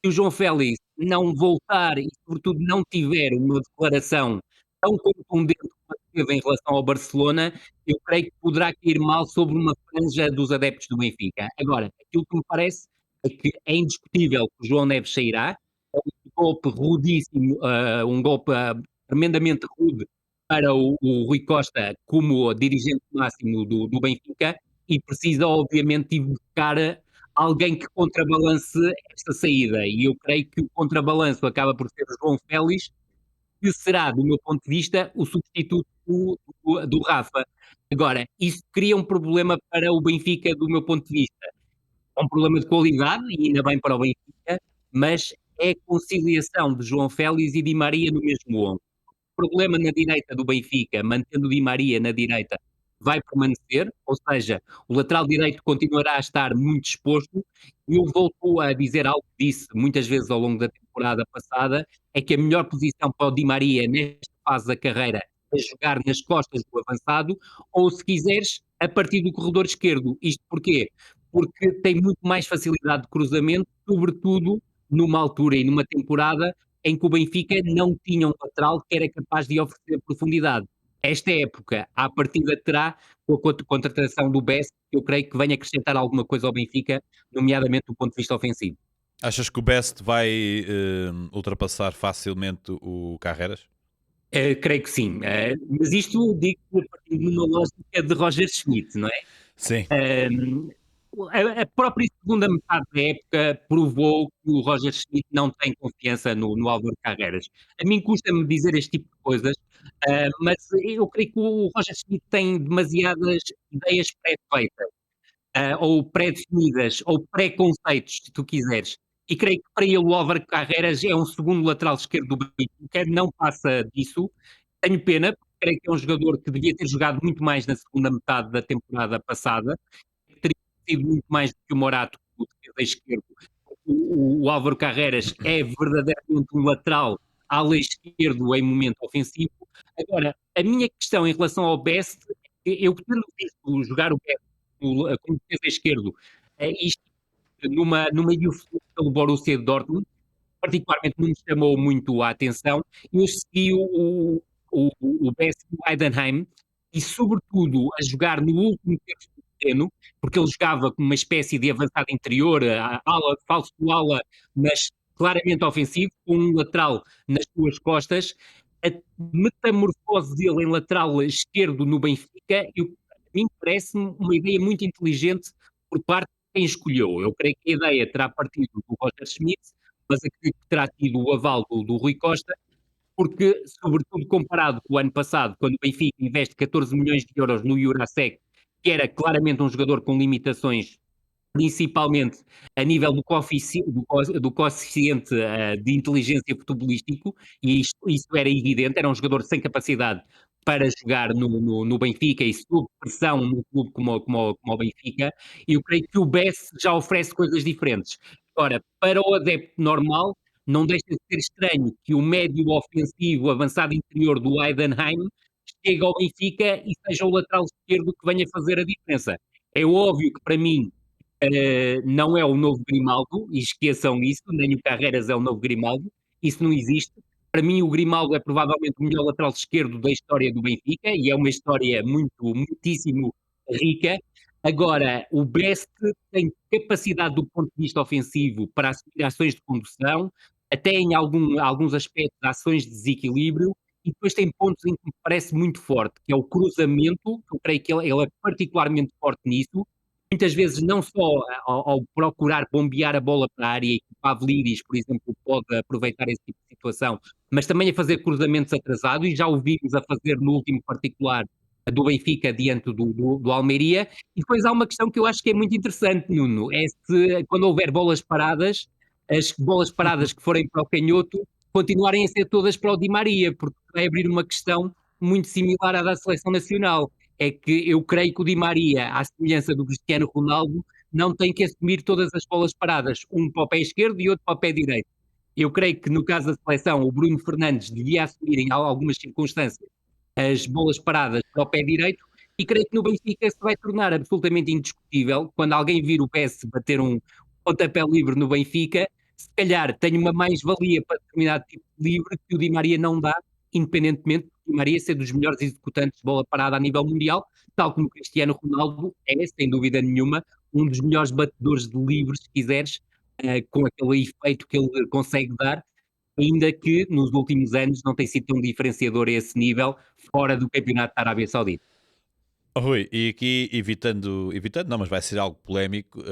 se o João Félix não voltar e, sobretudo, não tiver uma declaração tão contundente como a que teve em relação ao Barcelona, eu creio que poderá cair mal sobre uma franja dos adeptos do Benfica. Agora, aquilo que me parece é que é indiscutível que o João Neves sairá, é um golpe rudíssimo, um golpe tremendamente rude para o Rui Costa como dirigente máximo do Benfica e precisa, obviamente, de buscar alguém que contrabalance esta saída. E eu creio que o contrabalanço acaba por ser o João Félix, que será, do meu ponto de vista, o substituto do Rafa. Agora, isso cria um problema para o Benfica, do meu ponto de vista. É um problema de qualidade, e ainda bem para o Benfica, mas é a conciliação de João Félix e Di Maria no mesmo ombro. O problema na direita do Benfica, mantendo Di Maria na direita, vai permanecer, ou seja, o lateral direito continuará a estar muito exposto, e eu volto a dizer algo que disse muitas vezes ao longo da temporada passada, é que a melhor posição para o Di Maria nesta fase da carreira é jogar nas costas do avançado, ou se quiseres, a partir do corredor esquerdo. Isto porquê? Porque tem muito mais facilidade de cruzamento, sobretudo numa altura e numa temporada em que o Benfica não tinha um lateral que era capaz de oferecer profundidade. Esta época, à partida, terá, com a contratação do Best, que eu creio que venha acrescentar alguma coisa ao Benfica, nomeadamente do ponto de vista ofensivo. Achas que o Best vai ultrapassar facilmente o Carreras? Creio que sim, mas isto digo a partir de uma lógica de Roger Schmidt, não Sim. é? A própria segunda metade da época provou que o Roger Schmidt não tem confiança no Álvaro Carreras. A mim custa-me dizer este tipo de coisas, mas eu creio que o Roger Schmidt tem demasiadas ideias pré-feitas, ou pré-definidas, ou pré-conceitos, se tu quiseres. E creio que para ele o Álvaro Carreras é um segundo lateral esquerdo do Benfica, não passa disso. Tenho pena, porque creio que é um jogador que devia ter jogado muito mais na segunda metade da temporada passada, teria sido muito mais do que o Morato, o defesa esquerdo. O Álvaro Carreras é verdadeiramente um lateral ala esquerdo em momento ofensivo. Agora, a minha questão em relação ao Best, eu tendo visto jogar o Best como defesa esquerdo, isto numa youth pelo Borussia Dortmund, particularmente não me chamou muito a atenção. Eu segui o Best do Heidenheim e, sobretudo, a jogar no último terço do terreno, porque ele jogava como uma espécie de avançado interior, ala, falso ala, mas claramente ofensivo, com um lateral nas suas costas. A metamorfose dele em lateral esquerdo no Benfica, a mim parece-me uma ideia muito inteligente por parte de quem escolheu. Eu creio que a ideia terá partido do Roger Schmidt, mas acredito que terá tido o aval do Rui Costa, porque, sobretudo comparado com o ano passado, quando o Benfica investe 14 milhões de euros no Jurasek, que era claramente um jogador com limitações, principalmente a nível do coeficiente de inteligência futebolístico, e isso era evidente, era um jogador sem capacidade para jogar no Benfica e sob pressão num clube como o Benfica, e eu creio que o Bess já oferece coisas diferentes. Ora, para o adepto normal, não deixa de ser estranho que o médio ofensivo avançado interior do Heidenheim chegue ao Benfica e seja o lateral esquerdo que venha fazer a diferença. É óbvio que para mim não é o novo Grimaldo, e esqueçam isso, nem o Carreras é o novo Grimaldo, isso não existe. Para mim, o Grimaldo é provavelmente o melhor lateral esquerdo da história do Benfica, e é uma história muitíssimo rica. Agora, o Best tem capacidade do ponto de vista ofensivo para assumir ações de condução, até em alguns aspectos, ações de desequilíbrio, e depois tem pontos em que me parece muito forte, que é o cruzamento, que eu creio que ele é particularmente forte nisso, muitas vezes não só ao procurar bombear a bola para a área, e o Pavlidis, por exemplo, pode aproveitar esse tipo de situação, mas também a fazer cruzamentos atrasados, e já o vimos a fazer no último particular do Benfica diante do Almeria. E depois há uma questão que eu acho que é muito interessante, Nuno, é se quando houver bolas paradas, as bolas paradas que forem para o canhoto continuarem a ser todas para o Di Maria, porque vai abrir uma questão muito similar à da seleção nacional. É que eu creio que o Di Maria, à semelhança do Cristiano Ronaldo, não tem que assumir todas as bolas paradas, um para o pé esquerdo e outro para o pé direito. Eu creio que no caso da seleção, o Bruno Fernandes devia assumir em algumas circunstâncias as bolas paradas para o pé direito, e creio que no Benfica se vai tornar absolutamente indiscutível quando alguém vir o PS bater um pontapé livre no Benfica, se calhar tem uma mais-valia para determinado tipo de livre que o Di Maria não dá, independentemente de Di Maria ser dos melhores executantes de bola parada a nível mundial, tal como Cristiano Ronaldo é, sem dúvida nenhuma, um dos melhores batedores de livres, se quiseres, com aquele efeito que ele consegue dar, ainda que nos últimos anos não tem sido tão diferenciador a esse nível, fora do campeonato da Arábia Saudita. Oh, Rui, e aqui evitando não, mas vai ser algo polémico,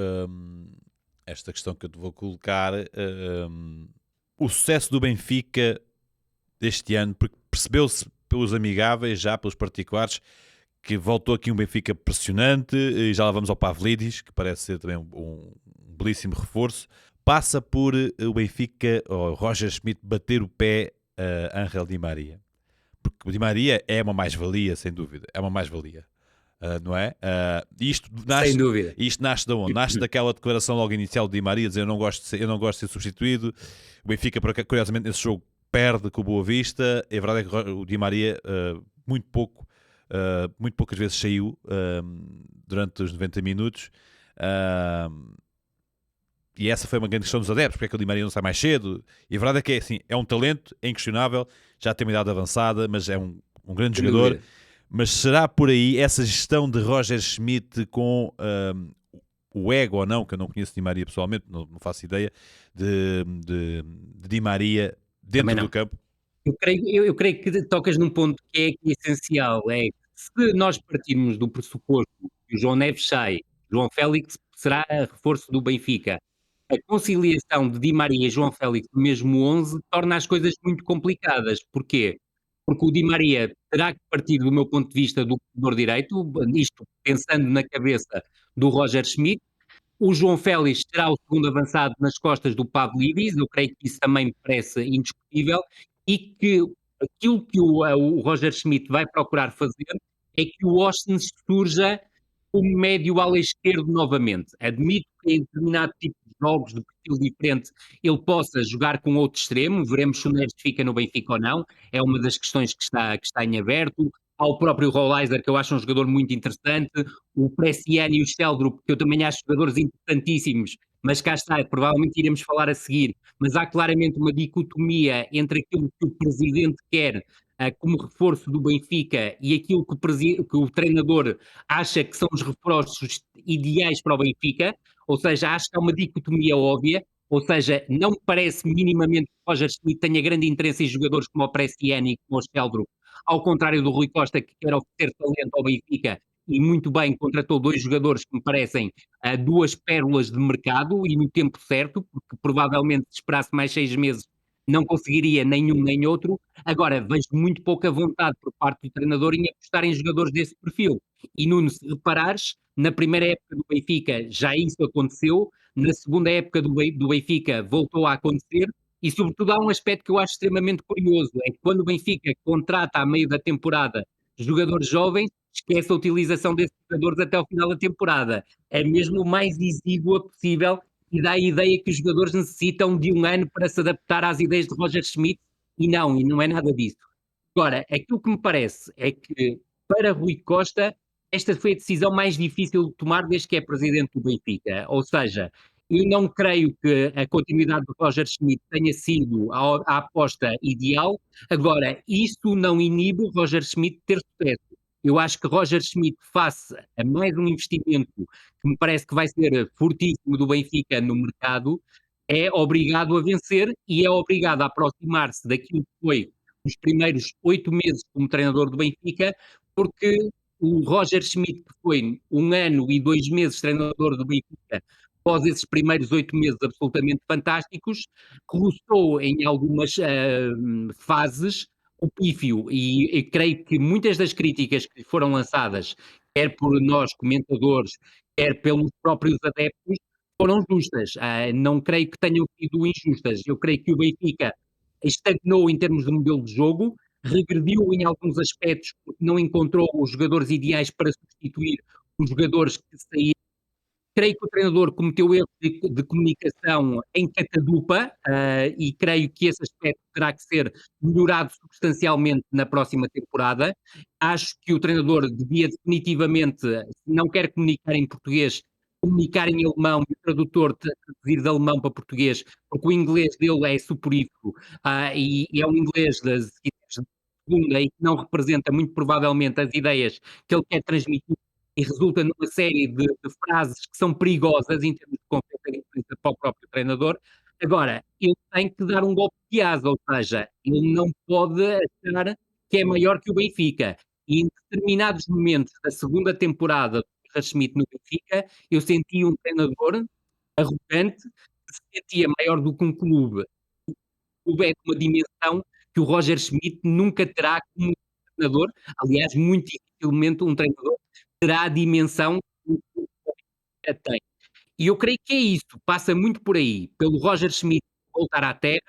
esta questão que eu te vou colocar, o sucesso do Benfica deste ano, porque percebeu-se pelos amigáveis, já pelos particulares, que voltou aqui um Benfica pressionante, e já lá vamos ao Pavlidis, que parece ser também um belíssimo reforço, passa por o Benfica, ou Roger Schmidt, bater o pé a Ángel Di Maria. Porque o Di Maria é uma mais-valia, sem dúvida, é uma mais-valia. não é? Sem dúvida. Isto nasce de onde? Nasce daquela declaração logo inicial de Di Maria, dizer eu não gosto de ser substituído. O Benfica, curiosamente, nesse jogo perde com o Boa Vista. E a verdade é que o Di Maria muito poucas vezes saiu durante os 90 minutos. E essa foi uma grande questão dos adeptos, porque é que o Di Maria não sai mais cedo. E a verdade é que assim, é um talento, é inquestionável, já tem uma idade avançada, mas é um grande Sem jogador. dúvida. Mas será por aí essa gestão de Roger Schmidt com o ego ou não, que eu não conheço Di Maria pessoalmente, não faço ideia, de Di Maria Também dentro do não. campo? Eu creio que tocas num ponto que é essencial, é que se nós partirmos do pressuposto que o João Neves sai, João Félix será reforço do Benfica, a conciliação de Di Maria e João Félix no mesmo 11 torna as coisas muito complicadas. Porquê? Porque o Di Maria terá que partir, do meu ponto de vista, do corredor direito, isto pensando na cabeça do Roger Schmidt. O João Félix será o segundo avançado nas costas do Pavlidis, eu creio que isso também me parece indiscutível, e que aquilo que o Roger Schmidt vai procurar fazer é que o Austin surja como médio ala esquerdo novamente. Admito que em determinado tipo de jogos de perfil diferente ele possa jogar com outro extremo, veremos se o Neres fica no Benfica ou não, é uma das questões que está em aberto. Há o próprio Rolaiser, que eu acho um jogador muito interessante, o Bresciani e o Sheldrup, que eu também acho jogadores interessantíssimos, mas cá está, provavelmente iremos falar a seguir, mas há claramente uma dicotomia entre aquilo que o presidente quer como reforço do Benfica e aquilo que o treinador acha que são os reforços ideais para o Benfica, ou seja, acho que há uma dicotomia óbvia, ou seja, não me parece minimamente que o Roger Schmidt tenha grande interesse em jogadores como o Bresciani e como o Sheldrup, ao contrário do Rui Costa, que quer oferecer talento ao Benfica e muito bem contratou dois jogadores que me parecem duas pérolas de mercado e no tempo certo, porque provavelmente se esperasse mais 6 meses não conseguiria nenhum nem outro. Agora, vejo muito pouca vontade por parte do treinador em apostar em jogadores desse perfil. E Nuno, se reparares, na primeira época do Benfica já isso aconteceu, na segunda época do Benfica voltou a acontecer, e sobretudo há um aspecto que eu acho extremamente curioso, é que quando o Benfica contrata a meio da temporada jogadores jovens, esquece a utilização desses jogadores até ao final da temporada. É mesmo o mais exígua possível e dá a ideia que os jogadores necessitam de um ano para se adaptar às ideias de Roger Schmidt e não é nada disso. Agora, aquilo que me parece é que para Rui Costa esta foi a decisão mais difícil de tomar desde que é presidente do Benfica, ou seja, eu não creio que a continuidade do Roger Schmidt tenha sido a aposta ideal. Agora, isso não inibe o Roger Schmidt de ter sucesso. Eu acho que Roger Schmidt, face a mais um investimento que me parece que vai ser fortíssimo do Benfica no mercado, é obrigado a vencer e é obrigado a aproximar-se daquilo que foi os primeiros 8 meses como treinador do Benfica, porque o Roger Schmidt, que foi 1 ano e 2 meses treinador do Benfica, após esses primeiros 8 meses absolutamente fantásticos, começou em algumas fases o pífio e creio que muitas das críticas que foram lançadas, quer por nós comentadores, quer pelos próprios adeptos, foram justas. Não creio que tenham sido injustas. Eu creio que o Benfica estagnou em termos de modelo de jogo, regrediu em alguns aspectos porque não encontrou os jogadores ideais para substituir os jogadores que saíram. Creio que o treinador cometeu erros de comunicação em catadupa e creio que esse aspecto terá que ser melhorado substancialmente na próxima temporada. Acho que o treinador devia definitivamente, se não quer comunicar em português, comunicar em alemão e o tradutor traduzir de alemão para português, porque o inglês dele é suporífero e é um inglês das segunda e que não representa muito provavelmente as ideias que ele quer transmitir e resulta numa série de frases que são perigosas em termos de confiança de imprensa para o próprio treinador. Agora, ele tem que dar um golpe de asa, ou seja, ele não pode achar que é maior que o Benfica. E em determinados momentos da segunda temporada do Roger Schmidt no Benfica, eu senti um treinador arrogante que se sentia maior do que um clube. O clube é de uma dimensão que o Roger Schmidt nunca terá como treinador, aliás, muito dificilmente um treinador terá a dimensão que o Benfica tem. E eu creio que é isso, passa muito por aí, pelo Roger Schmidt voltar à terra,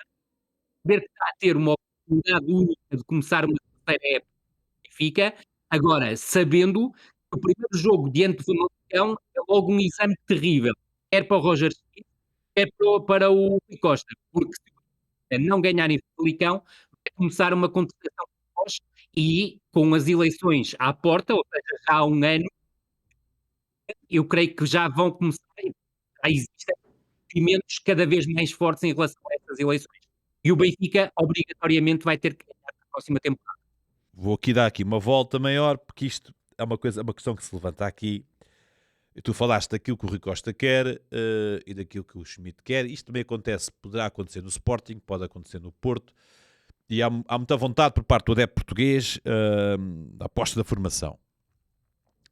ver que está a ter uma oportunidade única de começar uma terceira época no Benfica, agora sabendo que o primeiro jogo diante do Famalicão é logo um exame terrível, quer para o Roger Schmidt, quer para o Rui Costa, porque se não ganhar em Famalicão, vai começar uma contestação de voz e com as eleições à porta, ou seja, já há um ano, eu creio que já vão começar a existir movimentos cada vez mais fortes em relação a essas eleições. E o Benfica obrigatoriamente vai ter que ganhar na próxima temporada. Vou aqui dar aqui uma volta maior, porque isto é uma coisa, é uma questão que se levanta aqui. E tu falaste daquilo que o Rui Costa quer e daquilo que o Schmidt quer. Isto também acontece, poderá acontecer no Sporting, pode acontecer no Porto. E há muita vontade por parte do adepto português da aposta da formação.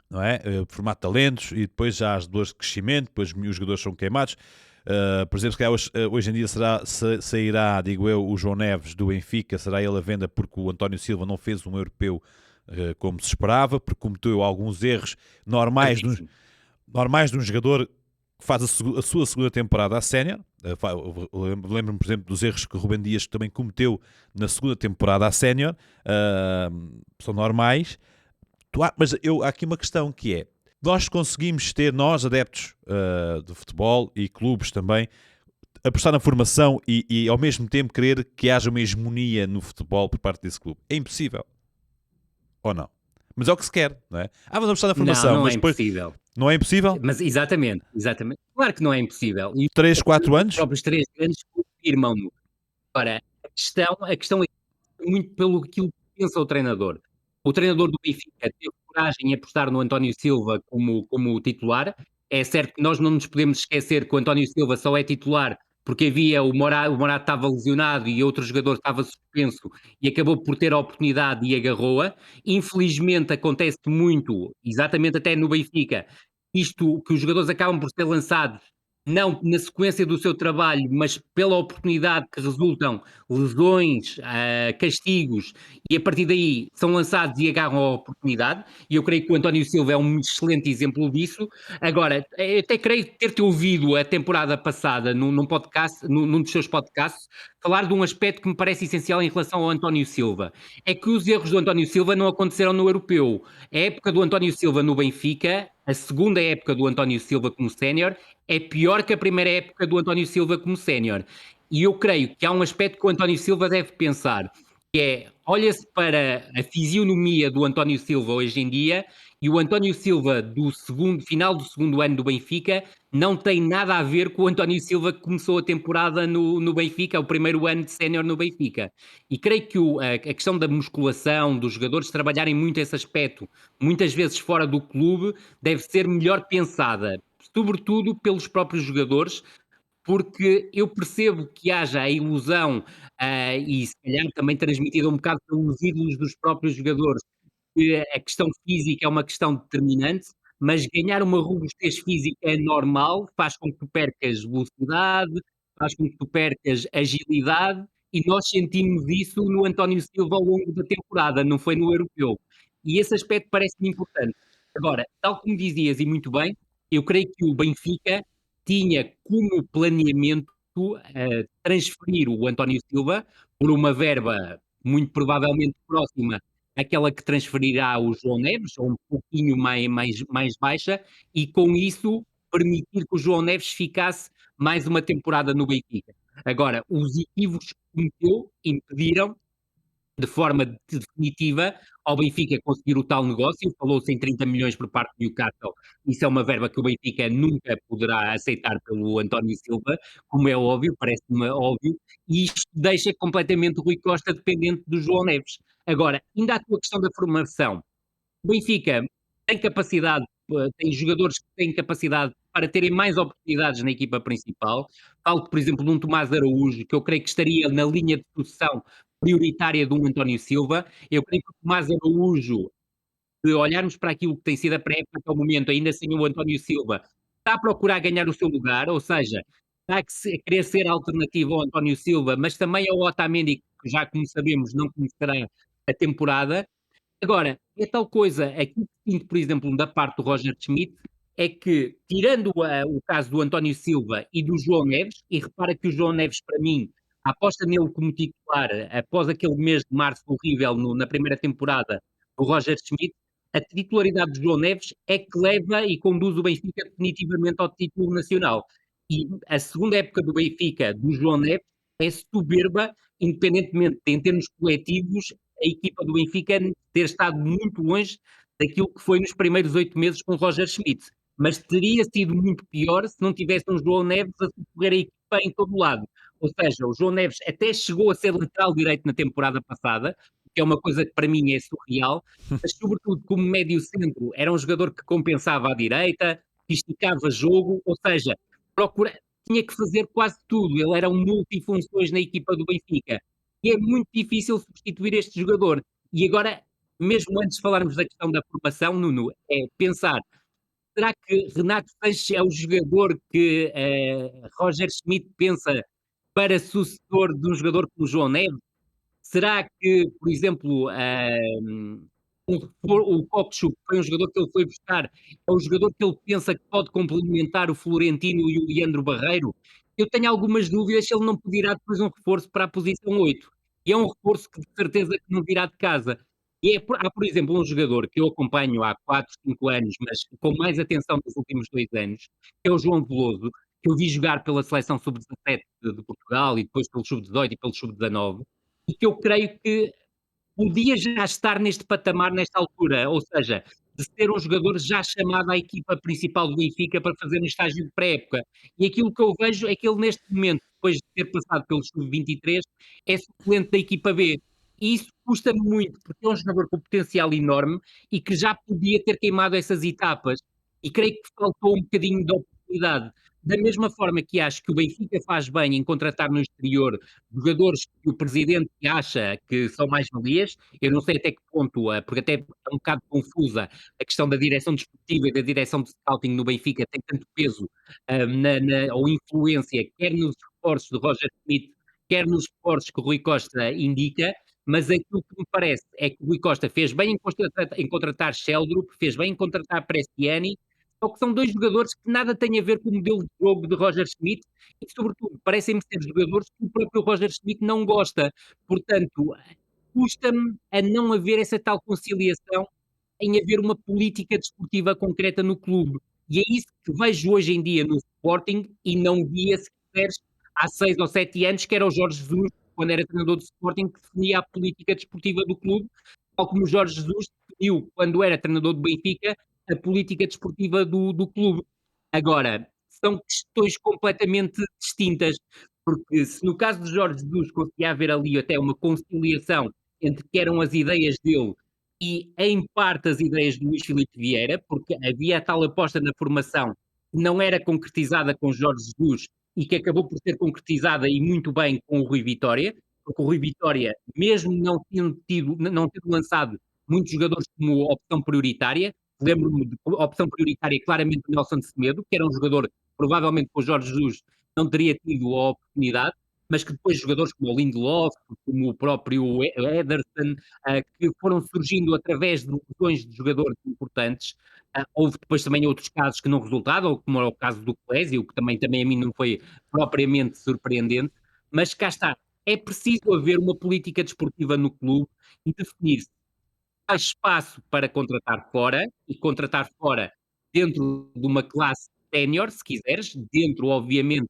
Não é? Formar talentos e depois já há as dores de crescimento, depois os jogadores são queimados. Por exemplo, se hoje em dia sairá, digo eu, o João Neves do Benfica, será ele a venda porque o António Silva não fez um europeu como se esperava, porque cometeu alguns erros normais de um jogador que faz a sua segunda temporada a sénior. Lembro-me, por exemplo, dos erros que o Rubem Dias também cometeu na segunda temporada a sénior. São normais. Mas há aqui uma questão que é: nós conseguimos ter, nós adeptos de futebol e clubes também, apostar na formação e ao mesmo tempo querer que haja uma hegemonia no futebol por parte desse clube? É impossível. Ou não? Mas é o que se quer, não é? Vamos apostar na formação, Não é mas depois... impossível. Não é impossível? Mas exatamente, exatamente. Claro que não é impossível. E 3, 4 os anos? próprios 3 grandes confirmam-no. Ora, a questão é muito pelo aquilo que pensa o treinador. O treinador do Benfica teve coragem em apostar no António Silva como titular. É certo que nós não nos podemos esquecer que o António Silva só é titular porque havia o Morato estava lesionado e outro jogador estava suspenso e acabou por ter a oportunidade e agarrou-a. Infelizmente acontece muito, exatamente até no Benfica, isto que os jogadores acabam por ser lançados não na sequência do seu trabalho, mas pela oportunidade que resultam lesões, castigos, e a partir daí são lançados e agarram a oportunidade, e eu creio que o António Silva é um excelente exemplo disso. Agora, eu até creio ter-te ouvido a temporada passada num podcast, num dos seus podcasts, falar de um aspecto que me parece essencial em relação ao António Silva. É que os erros do António Silva não aconteceram no europeu. A época do António Silva no Benfica, a segunda época do António Silva como sénior, é pior que a primeira época do António Silva como sénior. E eu creio que há um aspecto que o António Silva deve pensar, que é, olha-se para a fisionomia do António Silva hoje em dia, e o António Silva do final do segundo ano do Benfica não tem nada a ver com o António Silva que começou a temporada no Benfica, o primeiro ano de sénior no Benfica. E creio que a questão da musculação, dos jogadores trabalharem muito esse aspecto, muitas vezes fora do clube, deve ser melhor pensada, sobretudo pelos próprios jogadores, porque eu percebo que haja a ilusão, e se calhar também transmitida um bocado pelos ídolos dos próprios jogadores, que a questão física é uma questão determinante, mas ganhar uma robustez física é normal, faz com que tu percas velocidade, faz com que tu percas agilidade, e nós sentimos isso no António Silva ao longo da temporada, não foi no europeu. E esse aspecto parece-me importante. Agora, tal como dizias e muito bem, eu creio que o Benfica tinha como planeamento, transferir o António Silva por uma verba muito provavelmente próxima àquela que transferirá o João Neves, ou um pouquinho mais baixa, e com isso permitir que o João Neves ficasse mais uma temporada no Benfica. Agora, os equívocos que cometeu impediram de forma definitiva ao Benfica conseguir o tal negócio. Falou-se em 30 milhões por parte do Newcastle. Isso é uma verba que o Benfica nunca poderá aceitar pelo António Silva, como é óbvio, parece-me óbvio, e isto deixa completamente o Rui Costa dependente do João Neves. Agora, ainda a tua questão da formação. O Benfica tem capacidade, tem jogadores que têm capacidade para terem mais oportunidades na equipa principal. Falo, por exemplo, de um Tomás Araújo, que eu creio que estaria na linha de sucessão prioritária de um António Silva. Eu creio que o Tomás Araújo, se olharmos para aquilo que tem sido a pré-época até o momento, ainda sem o António Silva, está a procurar ganhar o seu lugar, ou seja, está a querer ser alternativo ao António Silva, mas também ao Otamendi, que já como sabemos não começará a temporada. Agora, é tal coisa, aquilo que sinto, por exemplo, da parte do Roger Schmidt, é que, tirando o caso do António Silva e do João Neves, e repara que o João Neves, para mim, a aposta nele como titular, após aquele mês de março horrível na primeira temporada do Roger Schmidt, a titularidade de João Neves é que leva e conduz o Benfica definitivamente ao título nacional. E a segunda época do Benfica, do João Neves, é soberba, independentemente de, em termos coletivos, a equipa do Benfica ter estado muito longe daquilo que foi nos primeiros 8 meses com Roger Schmidt. Mas teria sido muito pior se não tivesse um João Neves a socorrer a equipa em todo o lado. Ou seja, o João Neves até chegou a ser lateral direito na temporada passada, que é uma coisa que para mim é surreal, mas sobretudo como médio centro, era um jogador que compensava à direita, que esticava jogo, ou seja, procura, tinha que fazer quase tudo, ele era um multifunções na equipa do Benfica, e é muito difícil substituir este jogador. E agora, mesmo antes de falarmos da questão da formação, Nuno, é pensar, será que Renato Sanches é o jogador que Roger Schmidt pensa para sucessor de um jogador como João Neves? Será que, por exemplo, o Kokchuk foi um jogador que ele foi buscar, é um jogador que ele pensa que pode complementar o Florentino e o Leandro Barreiro? Eu tenho algumas dúvidas se ele não pedirá depois um reforço para a posição 8. E é um reforço que de certeza que não virá de casa. E há, por exemplo, um jogador que eu acompanho há 4, 5 anos, mas com mais atenção nos últimos 2 anos, que é o João Veloso, que eu vi jogar pela seleção sub-17 de Portugal e depois pelo sub-18 e pelo sub-19, e que eu creio que podia já estar neste patamar, nesta altura, ou seja, de ser um jogador já chamado à equipa principal do Benfica para fazer um estágio de pré-época. E aquilo que eu vejo é que ele, neste momento, depois de ter passado pelo sub-23, é suplente da equipa B. E isso custa-me muito, porque é um jogador com potencial enorme e que já podia ter queimado essas etapas. E creio que faltou um bocadinho de oportunidade. Da mesma forma que acho que o Benfica faz bem em contratar no exterior jogadores que o presidente acha que são mais-valias, eu não sei até que ponto, porque até é um bocado confusa a questão da direção desportiva e da direção de scouting no Benfica, tem tanto peso ou influência, quer nos reforços de Roger Schmidt, quer nos reforços que o Rui Costa indica, mas aquilo que me parece é que o Rui Costa fez bem em contratar Sheldrup, fez bem em contratar Prestiani, só que são dois jogadores que nada têm a ver com o modelo de jogo de Roger Schmidt e, sobretudo, parecem-me ser jogadores que o próprio Roger Schmidt não gosta. Portanto, custa-me a não haver essa tal conciliação em haver uma política desportiva concreta no clube. E é isso que vejo hoje em dia no Sporting e não via, se quiseres, há 6 ou 7 anos, que era o Jorge Jesus, quando era treinador do Sporting, que definia a política desportiva do clube, tal como o Jorge Jesus definiu, quando era treinador do Benfica, a política desportiva do clube. Agora, são questões completamente distintas, porque se no caso de Jorge Jesus conseguia haver ali até uma conciliação entre que eram as ideias dele e, em parte, as ideias de Luís Filipe Vieira, porque havia a tal aposta na formação que não era concretizada com Jorge Jesus e que acabou por ser concretizada e muito bem com o Rui Vitória, porque o Rui Vitória, mesmo não tendo lançado muitos jogadores como opção prioritária, lembro-me de opção prioritária claramente do Nelson Semedo, que era um jogador que provavelmente com o Jorge Jesus não teria tido a oportunidade, mas que depois jogadores como o Lindelof, como o próprio Ederson, que foram surgindo através de lesões de jogadores importantes. Houve depois também outros casos que não resultaram, como é o caso do Clésio, que também a mim não foi propriamente surpreendente, mas cá está. É preciso haver uma política desportiva no clube e definir-se há espaço para contratar fora, e contratar fora dentro de uma classe sénior, se quiseres, dentro, obviamente,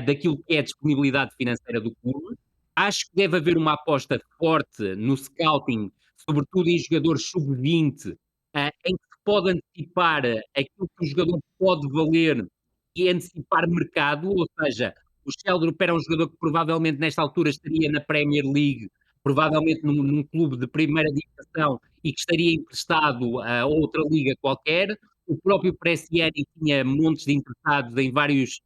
daquilo que é a disponibilidade financeira do clube. Acho que deve haver uma aposta forte no scouting, sobretudo em jogadores sub-20, em que se pode antecipar aquilo que o jogador pode valer e antecipar mercado, ou seja, o Sheldrup era um jogador que provavelmente nesta altura estaria na Premier League, provavelmente num clube de primeira divisão e que estaria emprestado a outra liga qualquer. O próprio Prestiani tinha montes de interessados em vários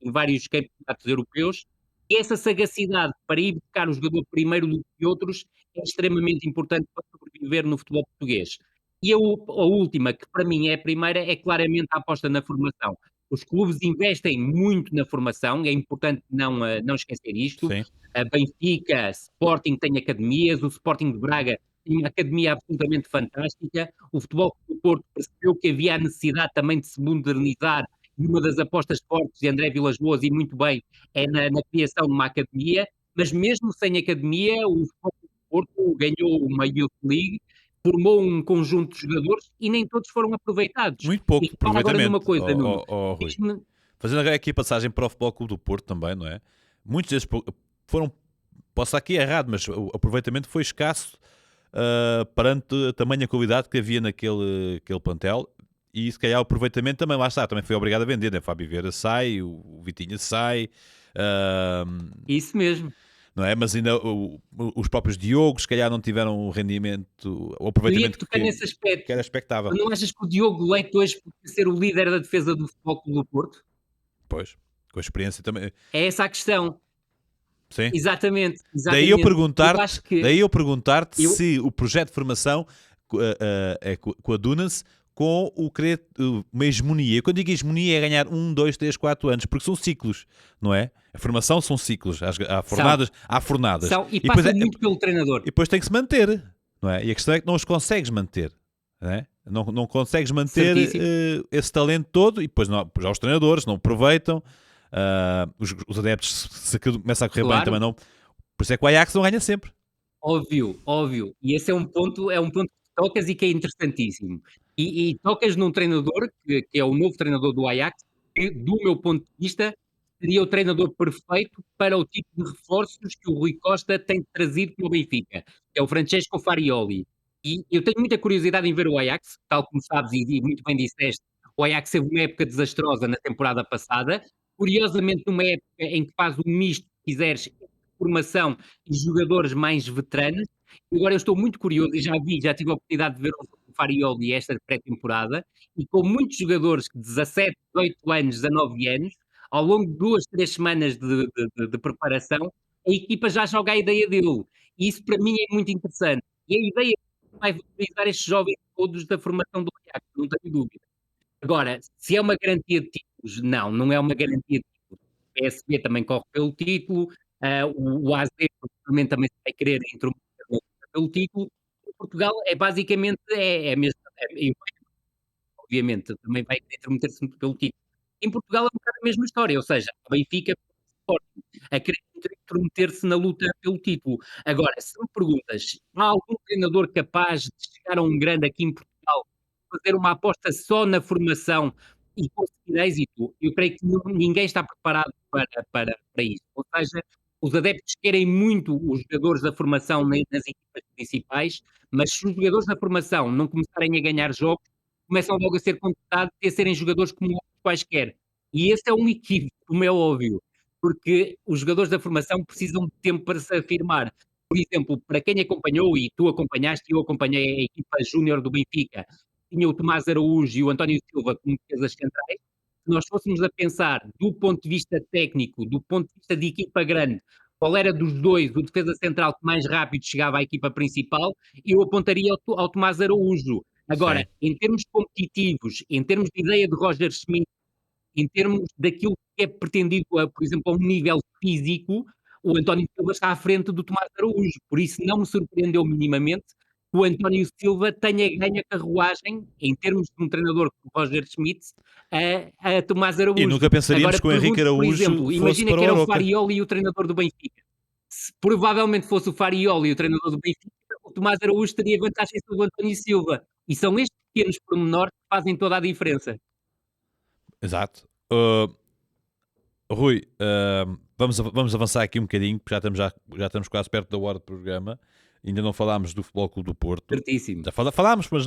campeonatos europeus. E essa sagacidade para ir buscar o jogador primeiro do que outros é extremamente importante para sobreviver no futebol português. E a última, que para mim é a primeira, é claramente a aposta na formação. Os clubes investem muito na formação, é importante não esquecer isto. Sim. A Benfica, Sporting tem academias, o Sporting de Braga tem uma academia absolutamente fantástica. O Futebol Clube do Porto percebeu que havia a necessidade também de se modernizar e uma das apostas fortes de André Vilas-Boas, e muito bem, é na criação de uma academia, mas mesmo sem academia, o Futebol Clube do Porto ganhou uma Youth League formou um conjunto de jogadores e nem todos foram aproveitados. Muito E pouco repara agora numa aproveitamento, coisa, Nuno, Rui. diz-me Fazendo agora aqui a passagem para o Futebol Clube do Porto também, não é? Muitos desses foram, posso estar aqui errado, mas o aproveitamento foi escasso perante a tamanha qualidade que havia aquele plantel. E se calhar o aproveitamento também, lá está, também foi obrigado a vender, né? Fábio Vieira sai, o Vitinha sai, ah, isso mesmo. não é? Mas ainda os próprios Diogos, se calhar não tiveram o rendimento, o Eu ia-te aproveitamento tocar que nesse aspecto. era expectável. Tu não achas que o Diogo Leite hoje podia ser o líder da defesa do Futebol Clube do Porto? Pois, com a experiência também. É essa a questão. Sim. Exatamente, Daí eu exatamente. Eu perguntar-te, acho que daí eu perguntar-te eu se o projeto de formação é com a Dunas com uma hegemonia. Eu quando digo hegemonia é ganhar 1, 2, 3, 4 anos, porque são ciclos, não é? A formação são ciclos, há são, fornadas, há fornadas. são, e E depois, passam muito pelo e treinador. depois tem que se manter, não é? E a questão é que não os consegues manter, não é? Não consegues manter Certíssimo. esse talento todo e depois já os treinadores não aproveitam, os adeptos se aquilo começa a correr bem também Claro, não. Por isso é que o Ajax não ganha sempre. óbvio, óbvio. E esse é um ponto que tocas e que é interessantíssimo. E tocas num treinador que é o novo treinador do Ajax, que, do meu ponto de vista, seria o treinador perfeito para o tipo de reforços que o Rui Costa tem trazido para o Benfica, que é o Francesco Farioli. E eu tenho muita curiosidade em ver o Ajax, tal como sabes e muito bem disseste, o Ajax teve uma época desastrosa na temporada passada, curiosamente numa época em que faz um misto, se quiseres, entre formação e jogadores mais veteranos. E agora eu estou muito curioso e já tive a oportunidade de ver o Farioli esta pré-temporada e com muitos jogadores de 17, 18 anos, 19 anos, ao longo de 2, 3 semanas de preparação, a equipa já joga a ideia dele. E isso para mim é muito interessante. E a ideia vai valorizar estes jovens todos da formação do Ajax, não tenho dúvida. Agora, se é uma garantia de títulos, não, não é uma garantia de títulos. O PSV também corre pelo título, o AZ provavelmente também se vai querer intrometer pelo título. Em Portugal é basicamente a mesma, e obviamente também vai querer intrometer-se pelo título. Em Portugal é um bocado a mesma história, ou seja, o Benfica a querer intrometer-se na luta pelo título. Agora, se me perguntas, há algum treinador capaz de chegar a um grande aqui em Portugal, fazer uma aposta só na formação e conseguir êxito? Eu creio que ninguém está preparado para isso. Ou seja, os adeptos querem muito os jogadores da formação nas equipas principais, mas se os jogadores da formação não começarem a ganhar jogos, começam logo a ser contestados e a serem jogadores como outros quaisquer. E esse é um equívoco, como é óbvio, porque os jogadores da formação precisam de tempo para se afirmar. Por exemplo, para quem acompanhou, e tu acompanhaste, eu acompanhei a equipa júnior do Benfica, tinha o Tomás Araújo e o António Silva como defesas centrais. Se nós fôssemos a pensar do ponto de vista técnico, do ponto de vista de equipa grande, qual era dos dois o defesa central que mais rápido chegava à equipa principal, eu apontaria ao Tomás Araújo. Agora, Sim. em termos competitivos, em termos de ideia de Roger Schmidt, em termos daquilo que é pretendido, por exemplo, a um nível físico, o António Silva está à frente do Tomás Araújo, por isso não me surpreendeu minimamente que o António Silva tenha ganho a carruagem, em termos de um treinador como Roger Schmidt, a Tomás E Araújo. nunca pensaríamos Agora que o Henrique pergunto, por Araújo exemplo, fosse imagina para que o era o Aroca. Farioli o treinador do Benfica. Se provavelmente fosse o Farioli o treinador do Benfica, o Tomás Araújo teria vantagem sobre o António Silva. E são estes pequenos pormenores que fazem toda a diferença. Exato. Rui, vamos avançar aqui um bocadinho, porque já estamos quase perto da hora do programa. Ainda não falámos do Futebol Clube do Porto. Certíssimo. Já falámos, mas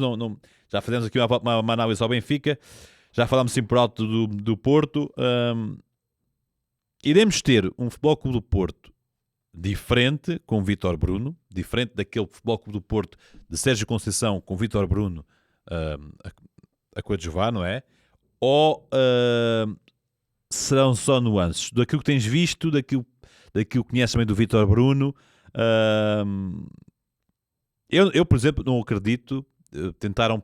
já fizemos aqui uma análise ao Benfica. Já falámos sim por alto do Porto. Iremos ter um Futebol Clube do Porto diferente com Vítor Bruno, diferente daquele Futebol Clube do Porto de Sérgio Conceição com Vítor Bruno a coadjuvar, não é? Ou serão só nuances? Daquilo que tens visto, daquilo que conheces também do Vítor Bruno, eu, por exemplo, não acredito. Tentaram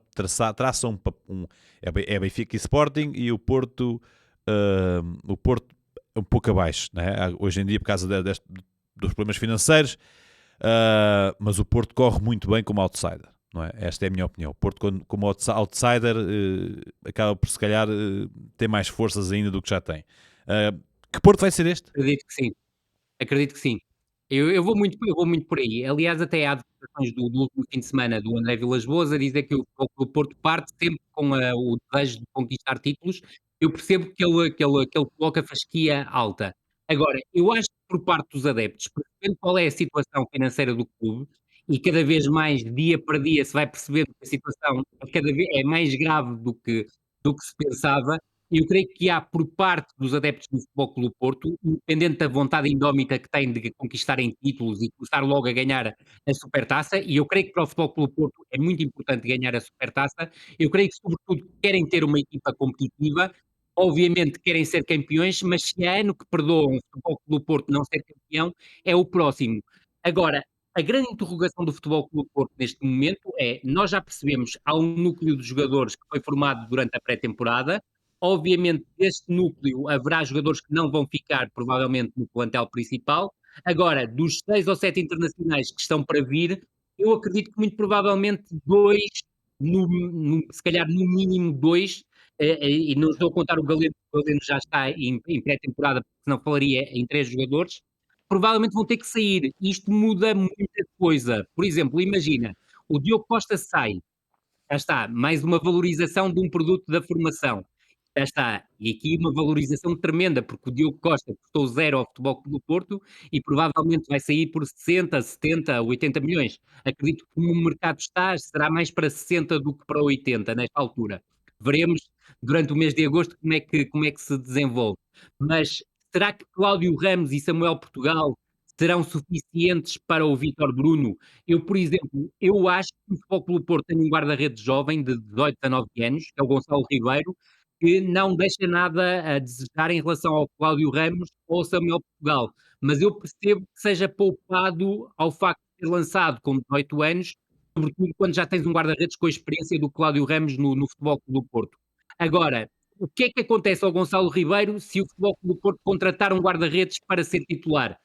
traçam é Benfica e Sporting e o Porto um pouco abaixo, né? Hoje em dia por causa dos problemas financeiros, mas o Porto corre muito bem como outsider, não é? Esta é a minha opinião. O Porto como outsider acaba por se calhar ter mais forças ainda do que já tem. Que Porto vai ser este? Acredito que sim. Acredito que sim. Eu vou muito por aí. Aliás, até há declarações do último fim de semana do André Vilas-Boas a dizer que o Futebol Clube do Porto parte sempre com o desejo de conquistar títulos. Eu percebo que ele coloca a fasquia alta. Agora, eu acho que por parte dos adeptos, percebendo qual é a situação financeira do clube, e cada vez mais, dia para dia, se vai percebendo que a situação é mais grave do que se pensava. Eu creio que há, por parte dos adeptos do Futebol Clube do Porto, independente da vontade indómita que têm de conquistarem títulos e começar logo a ganhar a Supertaça, e eu creio que para o Futebol Clube do Porto é muito importante ganhar a Supertaça. Eu creio que, sobretudo, querem ter uma equipa competitiva, obviamente querem ser campeões, mas se há ano que perdoam o Futebol Clube do Porto não ser campeão, é o próximo. Agora, a grande interrogação do Futebol Clube do Porto neste momento é: nós já percebemos, há um núcleo de jogadores que foi formado durante a pré-temporada. Obviamente, deste núcleo haverá jogadores que não vão ficar, provavelmente, no plantel principal. Agora, dos 6 ou 7 internacionais que estão para vir, eu acredito que muito provavelmente 2, se calhar no mínimo 2, e não estou a contar o Galeno já está em pré-temporada, porque senão falaria em 3 jogadores, provavelmente vão ter que sair. Isto muda muita coisa. Por exemplo, imagina, o Diogo Costa sai, já está, mais uma valorização de um produto da formação. Já está. E aqui uma valorização tremenda, porque o Diogo Costa custou zero ao Futebol Clube do Porto e provavelmente vai sair por 60, 70, 80 milhões. Acredito que como o mercado está, será mais para 60 do que para 80 nesta altura. Veremos durante o mês de agosto como é que se desenvolve. Mas será que Cláudio Ramos e Samuel Portugal serão suficientes para o Vítor Bruno? Eu, por exemplo, eu acho que o Futebol Clube do Porto tem um guarda-redes jovem de 18, 19 anos, que é o Gonçalo Ribeiro, que não deixa nada a desejar em relação ao Cláudio Ramos ou ao Samuel Portugal. Mas eu percebo que seja poupado ao facto de ter lançado com 18 anos, sobretudo quando já tens um guarda-redes com a experiência do Cláudio Ramos no Futebol Clube do Porto. Agora, o que é que acontece ao Gonçalo Ribeiro se o Futebol Clube do Porto contratar um guarda-redes para ser titular?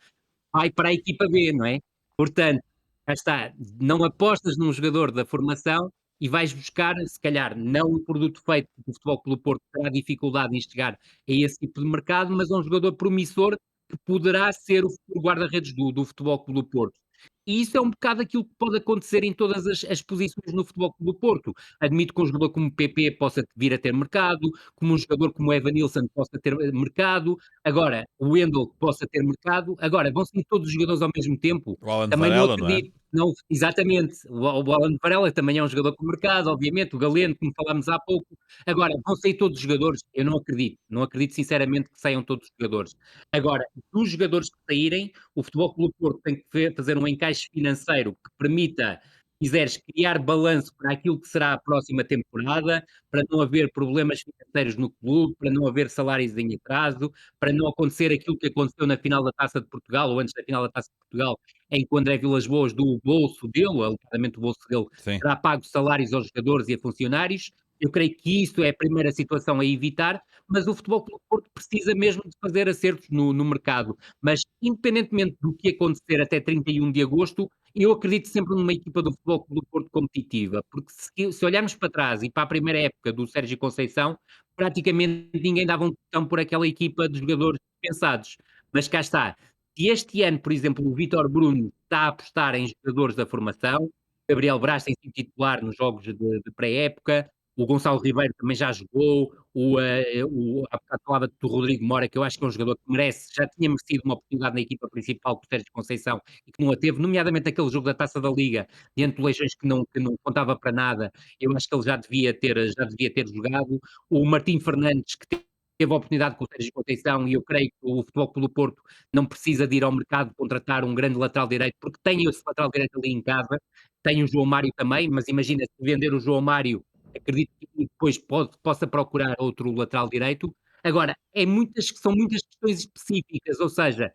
Vai para a equipa B, não é? Portanto, cá está, não apostas num jogador da formação e vais buscar, se calhar, não um produto feito, porque o Futebol Clube do Porto terá dificuldade em chegar a esse tipo de mercado, mas um jogador promissor que poderá ser o futuro guarda-redes do Futebol Clube do Porto. E isso é um bocado aquilo que pode acontecer em todas as posições no Futebol Clube do Porto. Admito que um jogador como o PP possa vir a ter mercado, como um jogador como o Evanilson possa ter mercado, agora, o Wendel possa ter mercado, agora, vão sair todos os jogadores ao mesmo tempo? O Alan Também não Varela, não é? acredito. Não, exatamente. O Alan Varela também é um jogador com mercado, obviamente, o Galeno, como falámos há pouco. Agora, vão sair todos os jogadores? Eu não acredito. Não acredito sinceramente que saiam todos os jogadores. Agora, dos jogadores que saírem, o Futebol Clube do Porto tem que fazer um encaixe financeiro que permita, se quiseres, criar balanço para aquilo que será a próxima temporada, para não haver problemas financeiros no clube, para não haver salários em atraso, para não acontecer aquilo que aconteceu na final da Taça de Portugal, ou antes da final da Taça de Portugal, em que o André Vilas-Boas, do bolso dele, alegadamente o bolso dele, Sim. terá pago salários aos jogadores e a funcionários. Eu creio que isso é a primeira situação a evitar, mas o Futebol Clube do Porto precisa mesmo de fazer acertos no mercado. Mas, independentemente do que acontecer até 31 de agosto, eu acredito sempre numa equipa do Futebol Clube do Porto competitiva, porque se olharmos para trás e para a primeira época do Sérgio Conceição, praticamente ninguém dava um tostão por aquela equipa de jogadores pensados. Mas cá está. Se este ano, por exemplo, o Vítor Bruno está a apostar em jogadores da formação, Gabriel Braz tem sido titular nos jogos de pré-época, o Gonçalo Ribeiro também já jogou, há bocado falava do Rodrigo Mora, que eu acho que é um jogador que merece, já tinha merecido uma oportunidade na equipa principal com o Sérgio Conceição e que não a teve, nomeadamente aquele jogo da Taça da Liga, diante de Leixões que não contava para nada, eu acho que ele já devia ter jogado. O Martim Fernandes, que teve a oportunidade com o Sérgio Conceição, e eu creio que o Futebol Clube do Porto não precisa de ir ao mercado contratar um grande lateral direito, porque tem esse lateral direito ali em casa, tem o João Mário também, mas imagina, se vender o João Mário, acredito que depois possa procurar outro lateral direito. Agora, são muitas questões específicas, ou seja,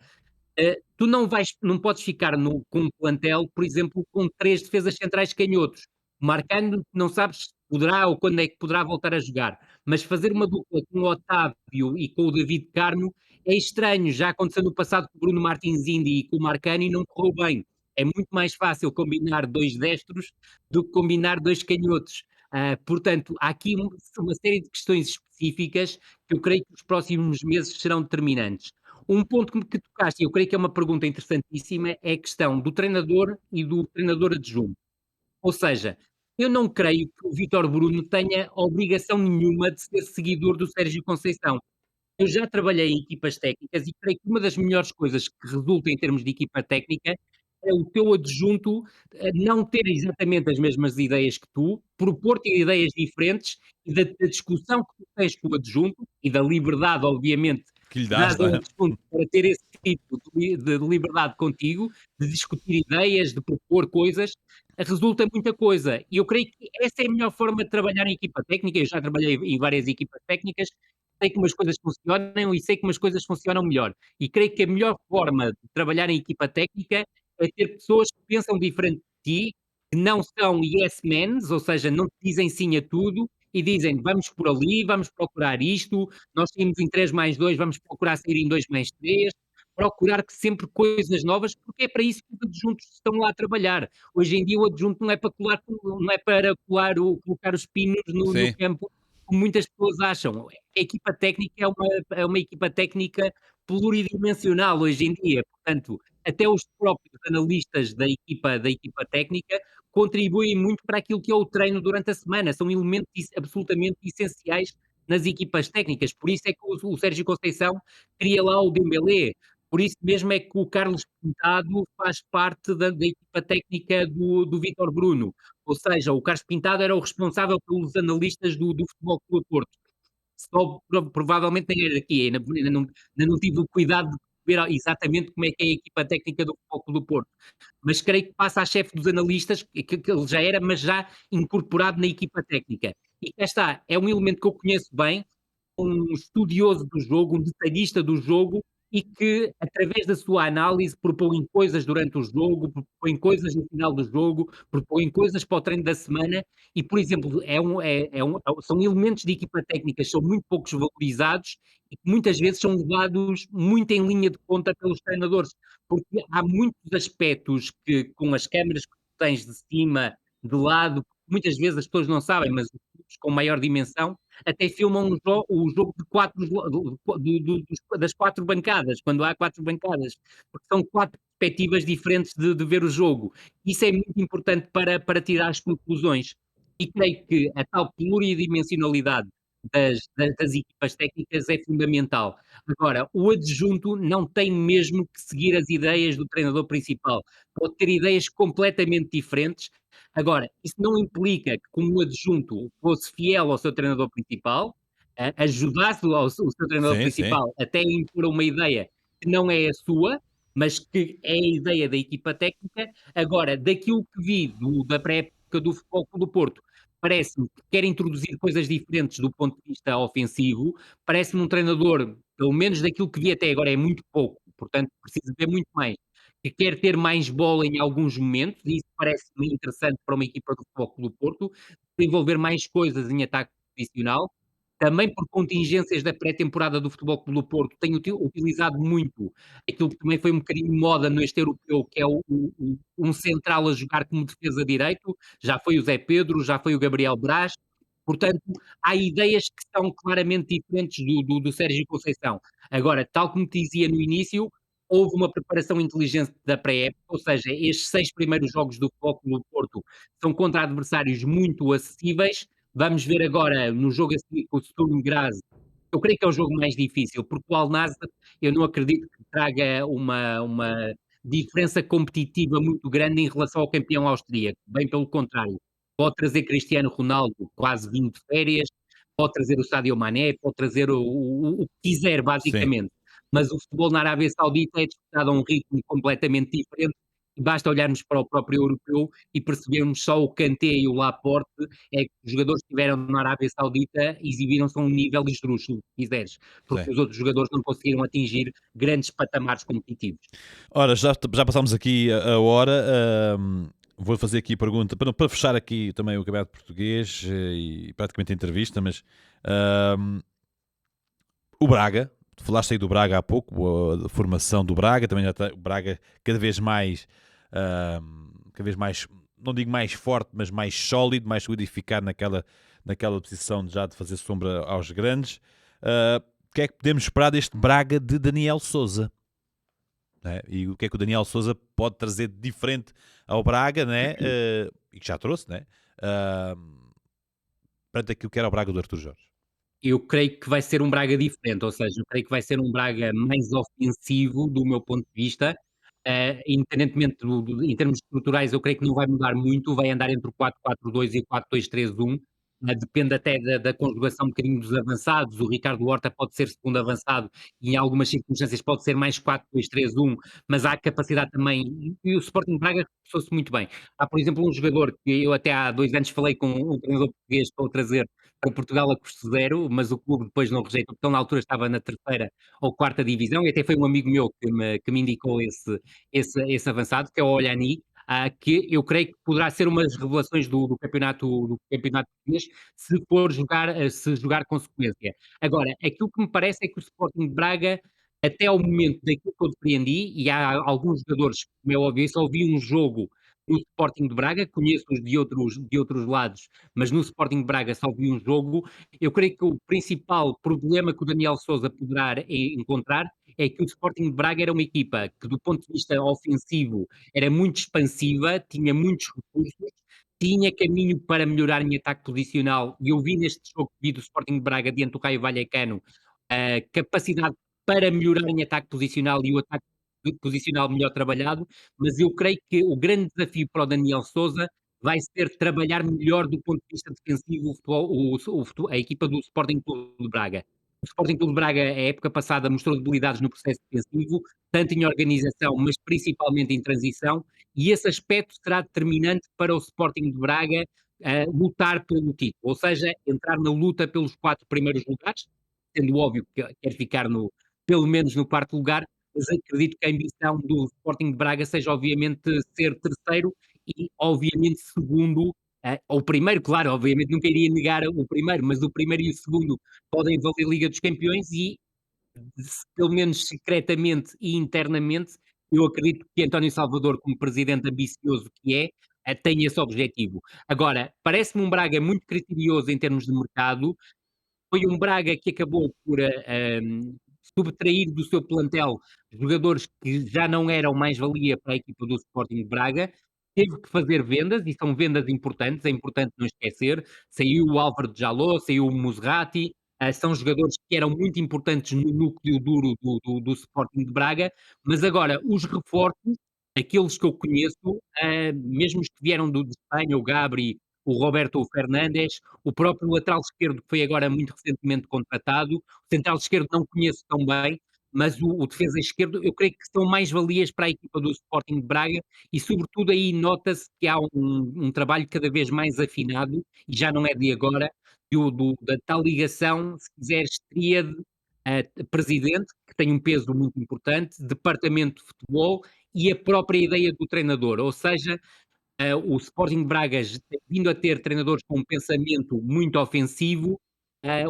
tu não podes ficar com um plantel, por exemplo, com 3 defesas centrais canhotos. O Marcano não sabes se poderá ou quando é que poderá voltar a jogar, mas fazer uma dupla com o Otávio e com o David Carmo é estranho, já aconteceu no passado com o Bruno Martins Indi e com o Marcano e não correu bem. É muito mais fácil combinar 2 destros do que combinar 2 canhotos. Portanto, há aqui uma série de questões específicas que eu creio que os próximos meses serão determinantes. Um ponto que tocaste, e eu creio que é uma pergunta interessantíssima, é a questão do treinador e do treinador adjunto. Ou seja, eu não creio que o Vítor Bruno tenha obrigação nenhuma de ser seguidor do Sérgio Conceição. Eu já trabalhei em equipas técnicas e creio que uma das melhores coisas que resulta em termos de equipa técnica é o teu adjunto, não ter exatamente as mesmas ideias que tu, propor-te ideias diferentes e da discussão que tu tens com o adjunto e da liberdade, obviamente, Que lhe que dás, dás não ao é? adjunto para ter esse tipo de liberdade contigo, de discutir ideias, de propor coisas, resulta muita coisa. E eu creio que essa é a melhor forma de trabalhar em equipa técnica. Eu já trabalhei em várias equipas técnicas, sei que umas coisas funcionam e sei que umas coisas funcionam melhor. E creio que a melhor forma de trabalhar em equipa técnica é ter pessoas que pensam diferente de ti, que não são yes mans, ou seja, não te dizem sim a tudo e dizem vamos por ali, vamos procurar isto, nós saímos em 3 mais 2, vamos procurar sair em 2 mais 3, procurar que sempre coisas novas, porque é para isso que os adjuntos estão lá a trabalhar. Hoje em dia o adjunto não é para colar, não é para colar colocar os pinos no Sim, campo, como muitas pessoas acham. A equipa técnica é uma equipa técnica pluridimensional hoje em dia, portanto, até os próprios analistas da equipa técnica contribuem muito para aquilo que é o treino durante a semana, são elementos absolutamente essenciais nas equipas técnicas, por isso é que o Sérgio Conceição cria lá o Dembélé, por isso mesmo é que o Carlos Pintado faz parte da equipa técnica do Vítor Bruno, ou seja, o Carlos Pintado era o responsável pelos analistas do Futebol Clube do Porto. Só provavelmente nem era aqui, ainda não tive o cuidado de ver exatamente como é que é a equipa técnica do Futebol Clube do Porto, mas creio que passa a chefe dos analistas, que ele já era, mas já incorporado na equipa técnica. E cá está, é um elemento que eu conheço bem, um estudioso do jogo, um detalhista do jogo e que, através da sua análise, propõe coisas durante o jogo, propõe coisas no final do jogo, propõe coisas para o treino da semana e, por exemplo, são elementos de equipa técnica que são muito poucos valorizados e que muitas vezes são levados muito em linha de conta pelos treinadores, porque há muitos aspectos que, com as câmaras que tens de cima, de lado, muitas vezes as pessoas não sabem, mas os clubes com maior dimensão até filmam o jogo de quatro, das quatro bancadas, quando há quatro bancadas, porque são quatro perspectivas diferentes de ver o jogo. Isso é muito importante para tirar as conclusões. E creio que a tal pluridimensionalidade das equipas técnicas é fundamental. Agora, o adjunto não tem mesmo que seguir as ideias do treinador principal. Pode ter ideias completamente diferentes. Agora, isso não implica que, como o adjunto fosse fiel ao seu treinador principal, ajudasse o seu treinador sim, sim. principal até a impor uma ideia que não é a sua, mas que é a ideia da equipa técnica. Agora, daquilo que vi da pré-época do Futebol Clube do Porto, parece-me que quer introduzir coisas diferentes do ponto de vista ofensivo, parece-me um treinador, pelo menos daquilo que vi até agora é muito pouco, portanto preciso ver muito mais, que quer ter mais bola em alguns momentos, e isso parece-me interessante para uma equipa do Futebol Clube do Porto, desenvolver mais coisas em ataque posicional. Também por contingências da pré-temporada do Futebol Clube do Porto, tem utilizado muito aquilo que também foi um bocadinho moda neste europeu, que é um central a jogar como defesa direito, já foi o Zé Pedro, já foi o Gabriel Braz, portanto, há ideias que são claramente diferentes do Sérgio Conceição. Agora, tal como te dizia no início, houve uma preparação inteligente da pré-época, ou seja, estes 6 primeiros jogos do Futebol Clube do Porto são contra adversários muito acessíveis. Vamos ver agora no jogo a seguir com o Sturm Graz, eu creio que é o jogo mais difícil, porque o Al Nassr eu não acredito que traga uma diferença competitiva muito grande em relação ao campeão austríaco, bem pelo contrário. Pode trazer Cristiano Ronaldo, quase vindo de férias, pode trazer o Sadio Mané, pode trazer o que quiser, Sim. basicamente. Mas o futebol na Arábia Saudita é disputado a um ritmo completamente diferente e basta olharmos para o próprio europeu e percebermos só o Kanté e o Laporte é que os jogadores que estiveram na Arábia Saudita exibiram-se a um nível esdrúxulo, se quiseres, Sim. porque os outros jogadores não conseguiram atingir grandes patamares competitivos. Ora, já passámos aqui a hora. Vou fazer aqui a pergunta para fechar aqui também o campeonato português e praticamente a entrevista, mas o Braga, tu falaste aí do Braga há pouco, a formação do Braga, também já está, o Braga cada vez mais, não digo mais forte, mas mais sólido, mais solidificado naquela posição já de fazer sombra aos grandes. que é que podemos esperar deste Braga de Daniel Souza? Né? E o que é que o Daniel Souza pode trazer de diferente ao Braga, né? E que já trouxe, né? Perante aquilo que era o Braga do Arthur Jorge. Eu creio que vai ser um Braga diferente, ou seja, eu creio que vai ser um Braga mais ofensivo do meu ponto de vista, independentemente em termos estruturais, eu creio que não vai mudar muito, vai andar entre o 4-4-2 e o 4-2-3-1, depende até da conjugação um bocadinho dos avançados, o Ricardo Horta pode ser segundo avançado e em algumas circunstâncias pode ser mais 4-2-3-1, mas há capacidade também, e o Sporting Braga reforçou-se muito bem. Há, por exemplo, um jogador que eu até há 2 anos falei com um treinador português para o trazer para Portugal a custo zero, mas o clube depois não rejeitou, porque ele na altura estava na terceira ou quarta divisão, e até foi um amigo meu que me indicou esse avançado, que é o Olhani, que eu creio que poderá ser uma das revelações do campeonato português, se jogar com sequência. Agora, aquilo que me parece é que o Sporting de Braga, até ao momento daquilo que eu depreendi, e há alguns jogadores, como é óbvio, eu só vi um jogo no Sporting de Braga, conheço-os de outros lados, mas no Sporting de Braga só vi um jogo. Eu creio que o principal problema que o Daniel Sousa poderá encontrar é que o Sporting de Braga era uma equipa que, do ponto de vista ofensivo, era muito expansiva, tinha muitos recursos, tinha caminho para melhorar em ataque posicional, e eu vi neste jogo que vi do Sporting de Braga diante do Raio Vallecano a capacidade para melhorar em ataque posicional e o ataque posicional melhor trabalhado, mas eu creio que o grande desafio para o Daniel Sousa vai ser trabalhar melhor do ponto de vista defensivo a equipa do Sporting Clube de Braga. O Sporting Clube de Braga, a época passada, mostrou debilidades no processo defensivo, tanto em organização, mas principalmente em transição, e esse aspecto será determinante para o Sporting de Braga lutar pelo título, ou seja, entrar na luta pelos 4 primeiros lugares, sendo óbvio que quer ficar pelo menos no quarto lugar, mas acredito que a ambição do Sporting de Braga seja obviamente ser terceiro e obviamente segundo, ou primeiro, claro, obviamente nunca iria negar o primeiro, mas o primeiro e o segundo podem valer Liga dos Campeões e, pelo menos secretamente e internamente, eu acredito que António Salvador, como presidente ambicioso que é, tem esse objetivo. Agora, parece-me um Braga muito criterioso em termos de mercado, foi um Braga que acabou por subtrair do seu plantel jogadores que já não eram mais-valia para a equipa do Sporting de Braga, teve que fazer vendas, e são vendas importantes, é importante não esquecer, saiu o Álvaro de Jaló, saiu o Musrati, são jogadores que eram muito importantes no núcleo duro do Sporting de Braga, mas agora os reforços, aqueles que eu conheço, mesmo os que vieram de Espanha, o Gabri, o Roberto Fernandes, o próprio lateral esquerdo, que foi agora muito recentemente contratado, o central esquerdo não conheço tão bem, mas o defesa esquerdo eu creio que são mais-valias para a equipa do Sporting de Braga e, sobretudo, aí nota-se que há um trabalho cada vez mais afinado, e já não é de agora, da tal ligação, se quiseres, tríade, presidente, que tem um peso muito importante, departamento de futebol e a própria ideia do treinador, ou seja, o Sporting de Braga tem vindo a ter treinadores com um pensamento muito ofensivo,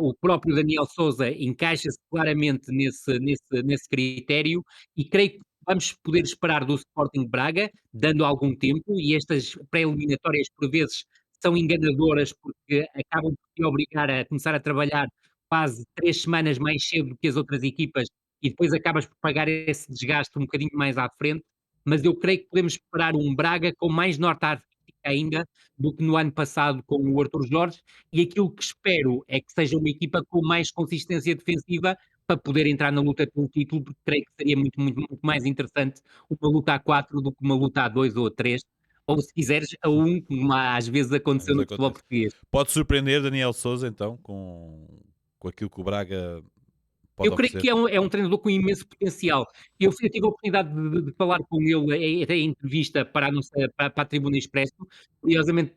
o próprio Daniel Sousa encaixa-se claramente nesse critério, e creio que vamos poder esperar do Sporting de Braga, dando algum tempo, e estas pré-eliminatórias por vezes são enganadoras porque acabam por te obrigar a começar a trabalhar quase 3 semanas mais cedo do que as outras equipas, e depois acabas por pagar esse desgaste um bocadinho mais à frente, mas eu creio que podemos esperar um Braga com mais norte à tática ainda do que no ano passado com o Arthur Jorge, e aquilo que espero é que seja uma equipa com mais consistência defensiva para poder entrar na luta pelo título, porque creio que seria muito, muito, muito mais interessante uma luta a 4 do que uma luta a 2 ou a 3, ou se quiseres a 1, como às vezes Às aconteceu vezes no futebol acontece. português. Pode surpreender Daniel Souza, então, com aquilo que o Braga pode Eu creio oferecer. que é um treinador com imenso potencial. Eu tive a oportunidade de falar com ele até em entrevista para a Tribuna Expresso. Curiosamente,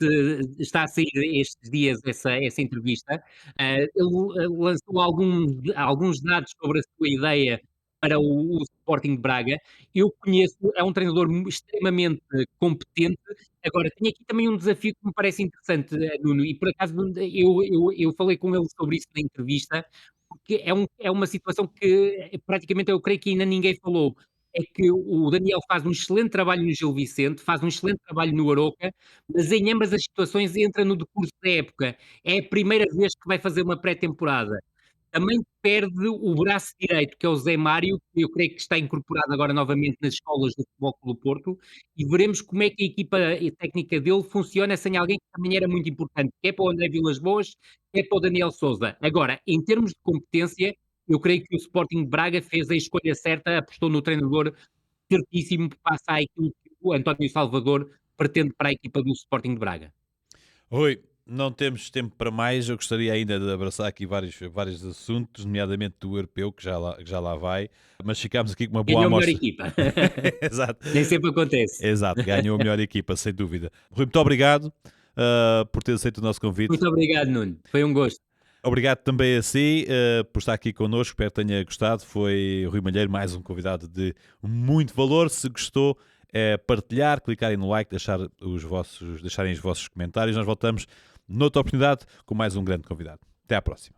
está a sair estes dias essa entrevista. Ele lançou alguns dados sobre a sua ideia para o Sporting de Braga. Eu conheço, é um treinador extremamente competente. Agora, tenho aqui também um desafio que me parece interessante, Nuno, e por acaso eu falei com ele sobre isso na entrevista, porque é uma situação que praticamente eu creio que ainda ninguém falou. É que o Daniel faz um excelente trabalho no Gil Vicente, faz um excelente trabalho no Aroca, mas em ambas as situações entra no decurso da época. É a primeira vez que vai fazer uma pré-temporada. também perde o braço direito, que é o Zé Mário, que eu creio que está incorporado agora novamente nas escolas do Futebol Clube do Porto, e veremos como é que a equipa técnica dele funciona sem alguém que também era muito importante, quer para o André Vilas-Boas, quer para o Daniel Sousa. Agora, em termos de competência, eu creio que o Sporting de Braga fez a escolha certa, apostou no treinador certíssimo que passa àquilo que o António Salvador pretende para a equipa do Sporting de Braga. Rui, não temos tempo para mais. Eu gostaria ainda de abraçar aqui vários assuntos, nomeadamente do europeu, que já lá vai, mas ficámos aqui com uma boa Ganhou a melhor amostra. equipa. Exato, Nem sempre acontece. exato, ganhou a melhor equipa, sem dúvida. Rui, muito obrigado por ter aceito o nosso convite. Muito obrigado, Nuno. Foi um gosto. Obrigado também a si por estar aqui connosco, espero que tenha gostado. Foi Rui Malheiro, mais um convidado de muito valor. Se gostou, é partilhar, clicarem no like, deixarem os vossos comentários. Nós voltamos noutra oportunidade com mais um grande convidado. Até à próxima.